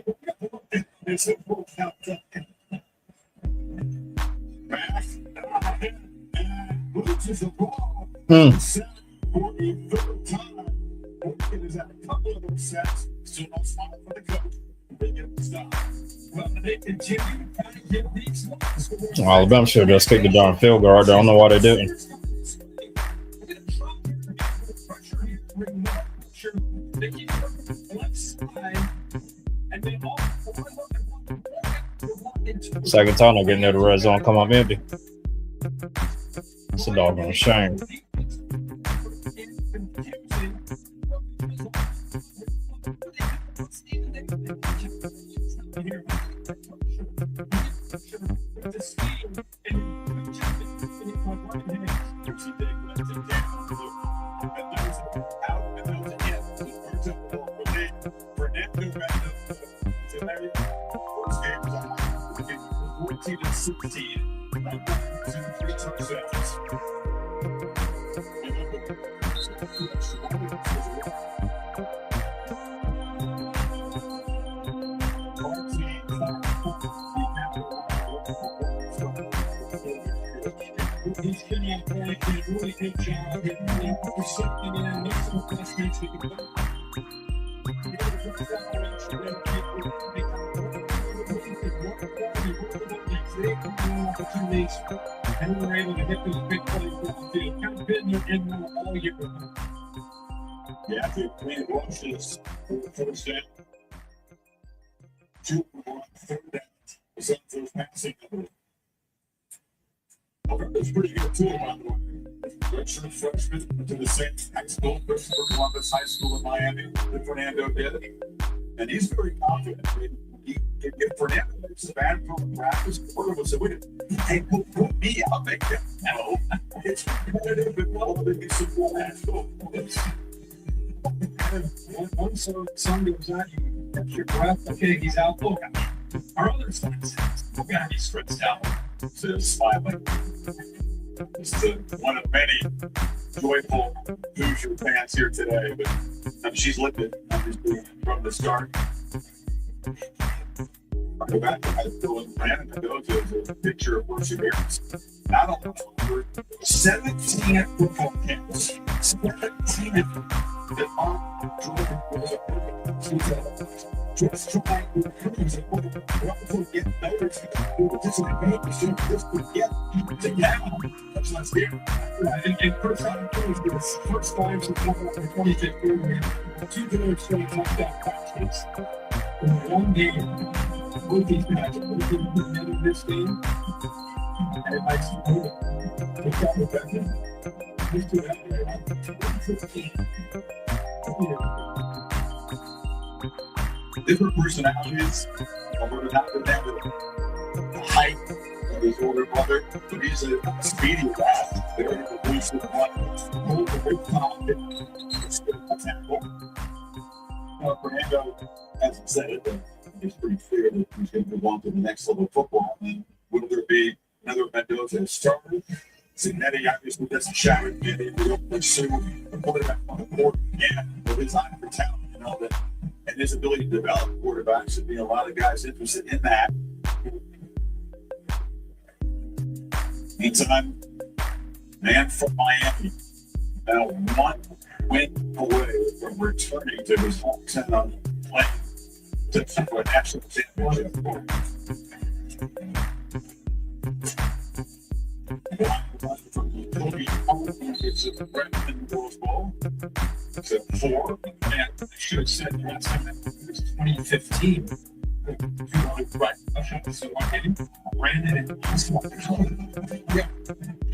[SPEAKER 11] it's a full count. Back and loses the ball. For the third time. It is at a couple of those sets. Still no spot for the coach. They get the stop. Well, they continue to kind of get these ones.
[SPEAKER 14] Alabama should have just kicked the darn field guard. I don't know why they didn't. Second time they're getting near the red zone, come up empty. It's a doggone shame.
[SPEAKER 1] And we were able to hit those big plays down the field. Kind of been in all year.
[SPEAKER 11] Yeah, we watched this first down. 2 on third down. Was up those passing numbers. It's pretty good too, by the way. Redshirt freshman to the same high school, Christopher Columbus High School in Miami, that Fernando did. And he's very confident. If Fernando makes a bad from practice, Porter will say, wait, hey, put me, I'll make that. No, it's competitive and relevant. It's support that.
[SPEAKER 1] Once the sun goes out, you catch your breath. Okay, he's out. Look, our other sons, we're going to be stretched out.
[SPEAKER 11] So smiling. It's one of many joyful Hoosier fans here today, but she's lived it from the start. I go back to high school and Brandon Mendoza is a picture of perseverance. Not only for 17 football camps, 17 that are Jordan was just trying to improve and also get better to disadvantage just to get to now. That's not scary.
[SPEAKER 1] And first time, it was the first time since 2015, we had 2 touchdown passes in one game. Both these guys are going to be in this game. And it might seem to come with that. These 2 out there, 2015.
[SPEAKER 11] Different personalities, although not the height of his older brother, but he's a speedy lad. Very elusive one, hold the big confident, it's good to tackle. Fernando hasn't said it, but it's pretty clear that he's going to move on to the next level of football. And will there be another Mendoza starter? Cincinnati obviously doesn't shout at me. They will pursue the quarterback on the board again with his eye for talent and all that. And his ability to develop quarterbacks, and be a lot of guys interested in that. Meantime, man from Miami, now 1 win away from returning to his hometown playing for a national championship.
[SPEAKER 1] Hoosiers is ranked in the Rose Bowl. It's at 4. And I should have said last time it was 2015. Right. So I did Brandon and yeah.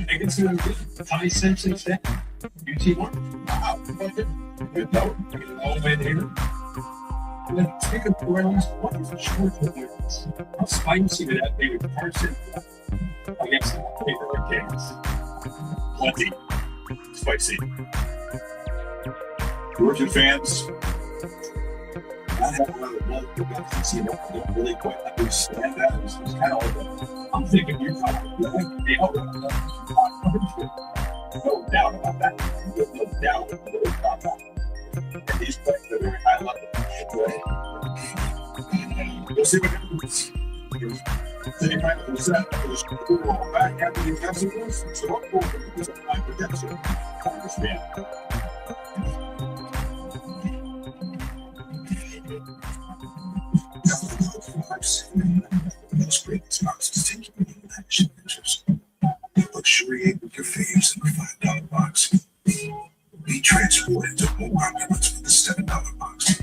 [SPEAKER 1] I guess it was Ty Simpson's day. UT1. Good note. All the way there. Let's take a Royals. What is the short of wins? How spicy would that be with Carson against the paper Hurricanes? Plenty. Spicy. Georgia fans, I have another love for guys. I don't really quite understand that. It's kind of like I'm thinking you're probably like the outlet. No doubt about that. There's no doubt about that. And these players are very high level. We'll see what happens. 75% of the school will back after the festivals. So what will be the high protection? I understand.
[SPEAKER 11] Most great sponsors take you in action pictures. Luxuriate with your faves in the $5 box. Be transported to more opulence with the $7 box.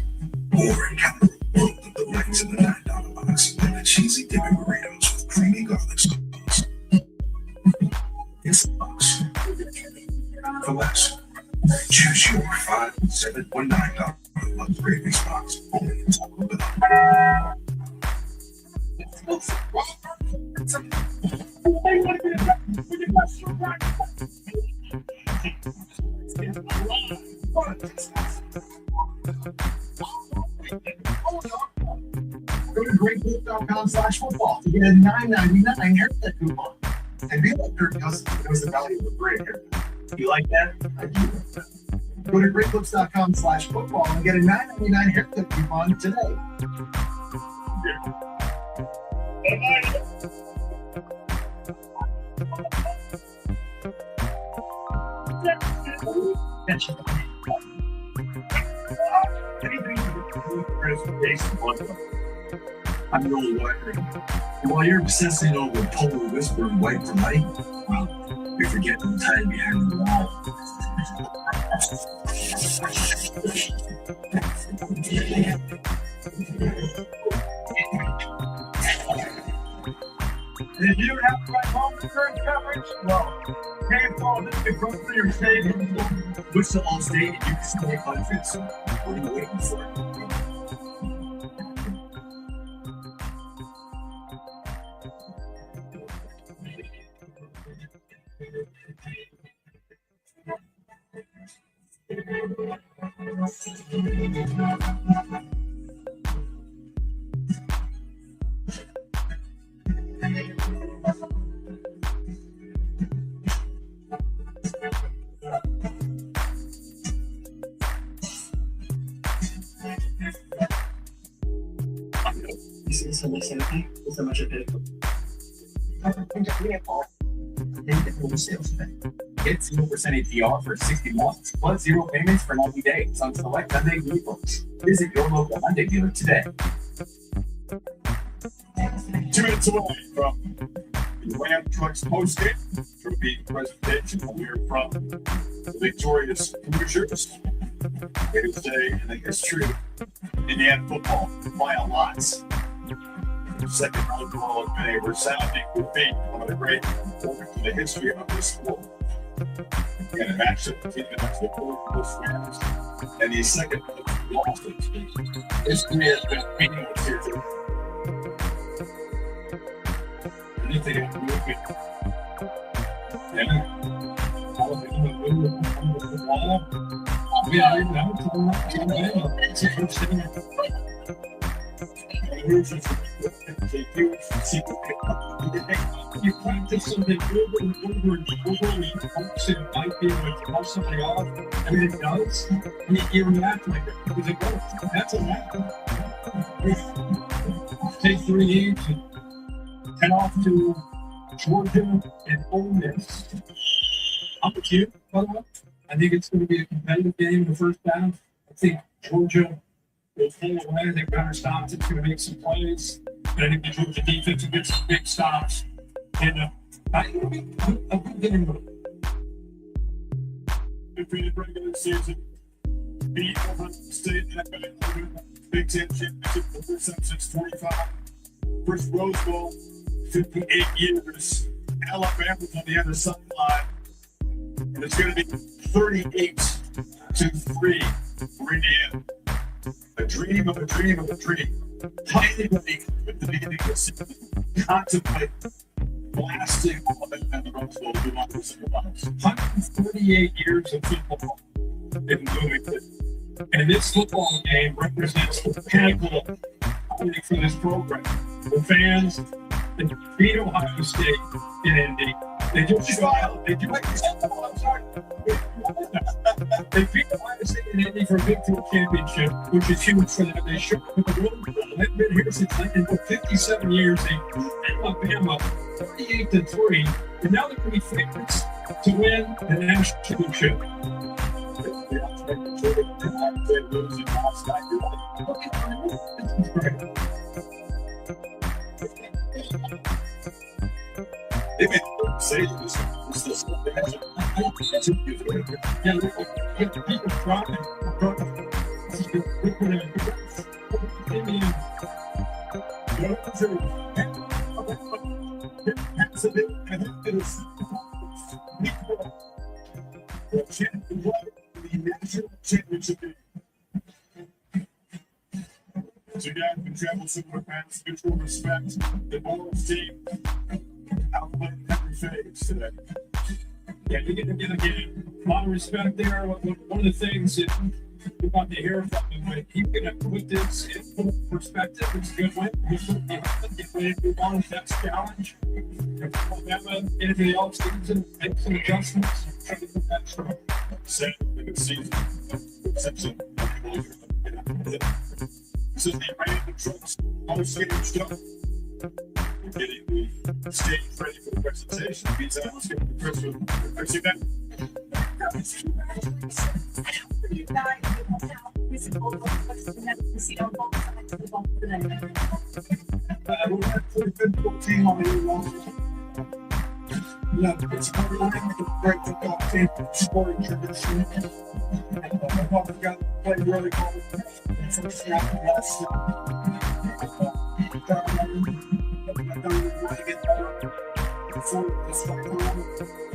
[SPEAKER 11] Or encounter a world of delights in the $9 box. And the cheesy dipping burritos with creamy garlic sauce. It's the box. For less. Choose your $5, $7, or $9 luxury mix box. Only in Taco Bell.
[SPEAKER 2] Go to greatbook.com/football to get a $9.99 haircut coupon. And be like Kirk Cousins, it was the value of a great haircut.
[SPEAKER 5] You like that?
[SPEAKER 2] I do like that. Go to greatbooks.com/football and get a $9.99 haircut coupon today.
[SPEAKER 11] I'm really wondering. And while you're obsessing over Polar Whisper and White for Light, well, you're forgetting the time behind the wall.
[SPEAKER 5] If you have to write home insurance coverage, well, pay for this to go through your savings.
[SPEAKER 11] Switch to Allstate and you can still get benefits. What are you waiting for?
[SPEAKER 15] So much okay? So much of it.
[SPEAKER 3] Sales event. Get 0% APR for 60 months, plus 0 payments for 90 days on select Hyundai vehicles. Visit your local Hyundai dealer today.
[SPEAKER 1] 2 minutes away from the Ram Trucks postgame trophy presentation. We're from the victorious Hoosiers. It is today, I think it's true. Indiana football by a lot. Second round ball of May, resounding defeat, one of the great moments in the history of this sport. And a matchup between the Coast Rams and the second loss of history has been meaningless here today. And if they have movement, and all of them move on the wall, I didn't you practice something over and over and over, and you focus it might be able to throw somebody off, and it does, and you react like that because it goes. That's a matter. Take 3 games and head off to Georgia and Ole Miss. I'm with you, by the way. I think it's going to be a competitive game in the first half. I think Georgia will pull away. I think Gunnar Stockton's going to make some plays. But I think the Georgia defense will get some big stops. And I think it'll be a good game. undefeated regular season. Beat Oklahoma State in the Big Ten championship for the first time since 25. First Rose Bowl, 58 years. Alabama's on the other sideline. And it's going to be 38-3 for Indiana. A dream of a dream of a dream. Highly ranked at the beginning of the season. Contemplate blasting Alabama the Rose Bowl to 138 years of football in Bloomington. And this football game represents the pinnacle for this program. The fans that beat Ohio State in Indy, they just filed. They beat Ohio State in Indy for a Big 12 championship, which is huge for them. They should have the Rose Bowl. They've been here since 57 years. They beat Alabama 38-3, and now they're going to be favorites to win the national championship. They may say this is people crying. So you guys can travel similar paths, mutual respect, the Bulls team outplayed every phase today. Yeah, you get to get again. A lot of respect there. One of the things that we want to hear from him, but he's going to put this in full perspective. It's a good win. He's going to be on his next challenge. If Alabama, anything else, make some adjustments. Try to put that strong. Set a good season. This is the random trucks on stage stuff. We're getting the stage ready for the presentation. Pizza, let's get the first one. Let's see that.
[SPEAKER 10] You guys, physical
[SPEAKER 1] we're at the physical team on the wall. Yeah, it's a great football team, sporting tradition. And we've got to play really well. First snap of last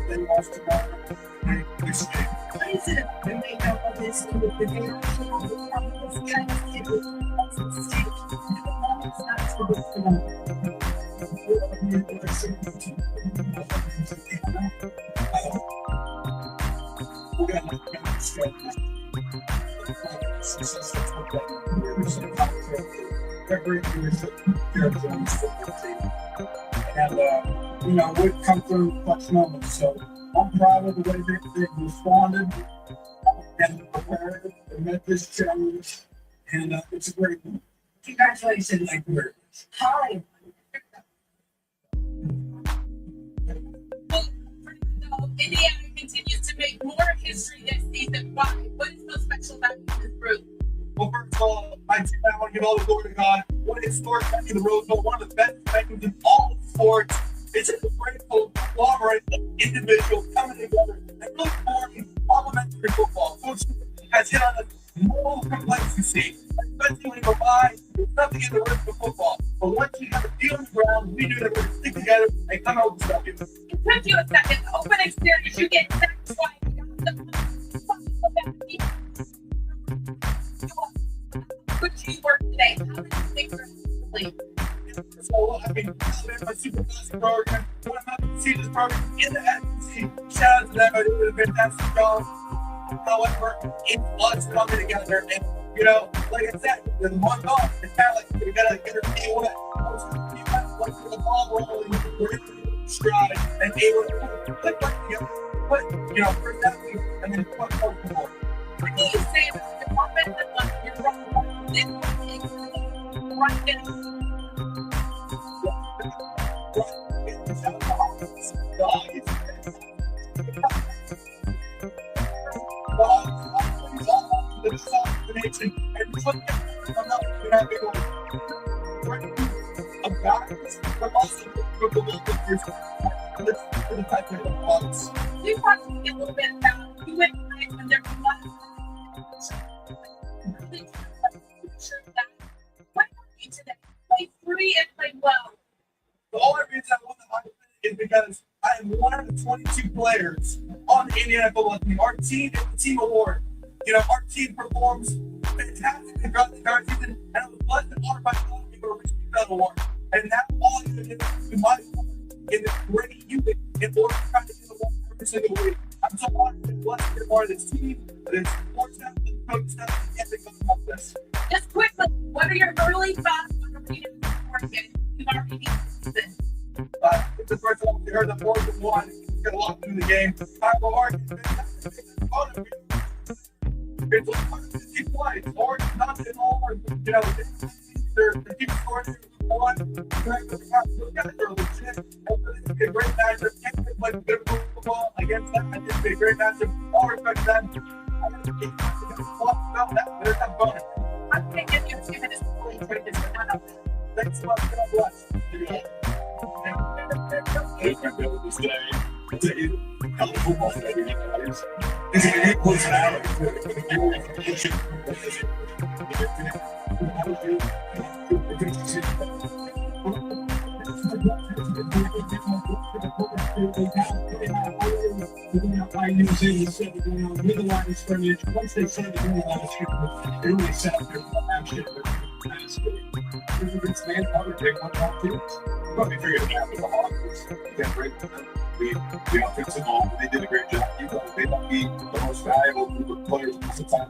[SPEAKER 1] they lost to this game.
[SPEAKER 10] Is it a makeup of this with the video? It's kind of mistake. It's not so good for them.
[SPEAKER 1] We're going to and would come through clutch moments. So I'm proud of the way they responded and prepared and met this challenge. And it's a great one.
[SPEAKER 10] Congratulations.
[SPEAKER 1] Thank you very much.
[SPEAKER 10] Hi.
[SPEAKER 7] Indiana continues to make more history this season. Why? What is so special about this group?
[SPEAKER 2] Well, first of all, I want to give all the glory to God. What a historic venue, the Rose Bowl, one of the best venues in all of sports. It's just a grateful conglomerate of individuals coming together and really forming parliamentary football. Coach has hit on a moral complacency, especially when you provide nothing in the rhythm of football. But once you have a deal on the ground, we knew that we're going to stick together and come out with something.
[SPEAKER 7] It took you a second. Open experience, you get sacked twice. Good teamwork today. How did you think you're
[SPEAKER 2] So, I mean, my supervisor program, one of my seniors program in the SEC. Shout out to them, they did a fantastic job. However, it was coming together, and like I said, there's one goal. It's kind of like we gotta get our feet wet. Once the ball rolling, we're in stride and able to click back together. But first that week, and then it's much more.
[SPEAKER 7] What do you say about the offensive line? You're right now. We talked a little bit about You went right when there was one. What happened today? Play free and play well.
[SPEAKER 2] The only reason I won the Heisman is because I am one of the 22 players on the Indiana football team. Our team is the team award. You know, our team performs fantastic throughout the entire season, and I was blessed and honored by all of you to receive that award. And that's all I'm going to do to my part in this great unit in order to try to get the award every single week. I'm so honored and blessed to be a part of this team, this sports staff, this coaching staff, and everything about this.
[SPEAKER 7] Just quickly, what are your early thoughts on the Hoosiers sport game? You've already beat the season.
[SPEAKER 2] It's the first time we heard that Oregon won. It's got a lot to do the game. I will argue it's 150 plays. Oregon not in all, you know, they keep scoring one. Those guys are legit. It's a great matchup. Can't play good football against them. I think it's a great matchup. All respect to them. I don't think about that, but it's not bonus.
[SPEAKER 7] I'm going to give you 2 minutes to play for this.
[SPEAKER 2] Thanks so much. God bless.
[SPEAKER 11] Hey, my brother, this day. Hell of football today, guys. This is an equal salary.
[SPEAKER 5] I knew they set it down with the line of scrimmage. Once they set it in the line of scrimmage, they really set up their action. It's man, other big one, not two.
[SPEAKER 11] Probably figured it out with the Hawks. Again, great. The offensive line, they did a great job. You know, they might be the most valuable group of players most of the time.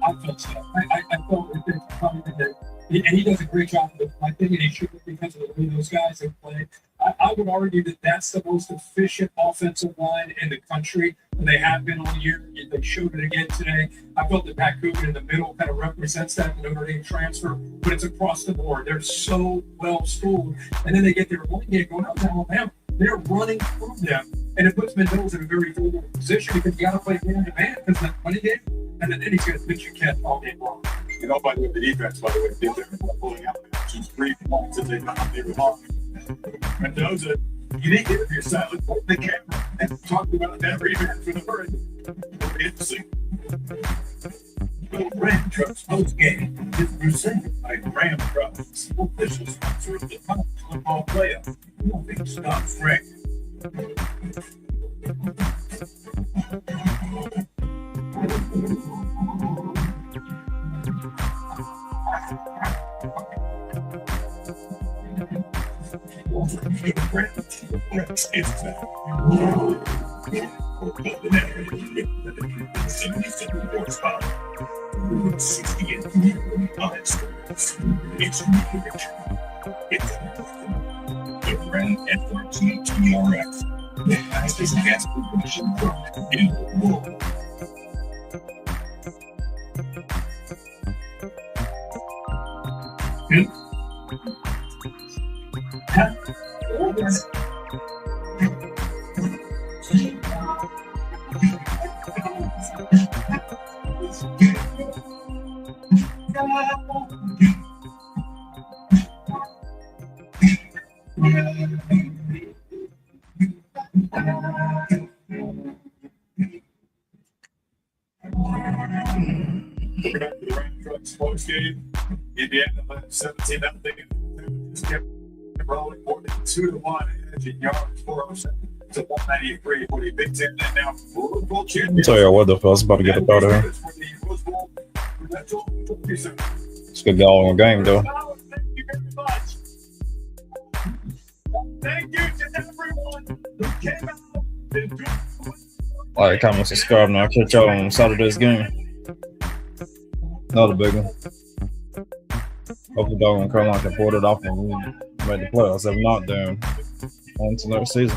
[SPEAKER 5] I felt so. I felt it's probably that, and he does a great job of it. I think he should because of the way those guys have played. I would argue that that's the most efficient offensive line in the country. They have been all year. They showed it again today. I felt that Pat Coogan in the middle kind of represents that Notre Dame transfer, but it's across the board. They're so well schooled, and then they get their one game going out to Alabama. They're running through them, and it puts Mendoza in a very vulnerable position because you got to play man to man because that money game, and then he's going to pitch your cat all game long.
[SPEAKER 11] You know, by the way, the defense, by the way, did their pulling out just 3 points that they were on. Mendoza, you didn't get it for your silent for the camera and talked about that rebound for the Hurricane. Interesting. The Ram Trucks post game is presented by Ram Trucks, official sponsor of the college football playoff. Nothing stops Rick. It's back. 77 horsepower. 68 on scores. It's huge. It's the Ram F13 TRX. The fastest gas production truck in the world. Post game, Indiana led 17 nothing. Just kept rolling more than 2-1 edge in yards, 407 to 193 for the Big Ten. And now World Bowl champions.
[SPEAKER 14] I'll tell you what, though, I was about to get up out of here. It's a good all game, though.
[SPEAKER 5] Thank you very much. Thank you to everyone who came out and do.
[SPEAKER 14] Like, comment, subscribe, and I'll catch y'all on Saturday's game. Another big one. Hopefully, dog and Carolina can pull it off and we make the playoffs. If not, then on to next season.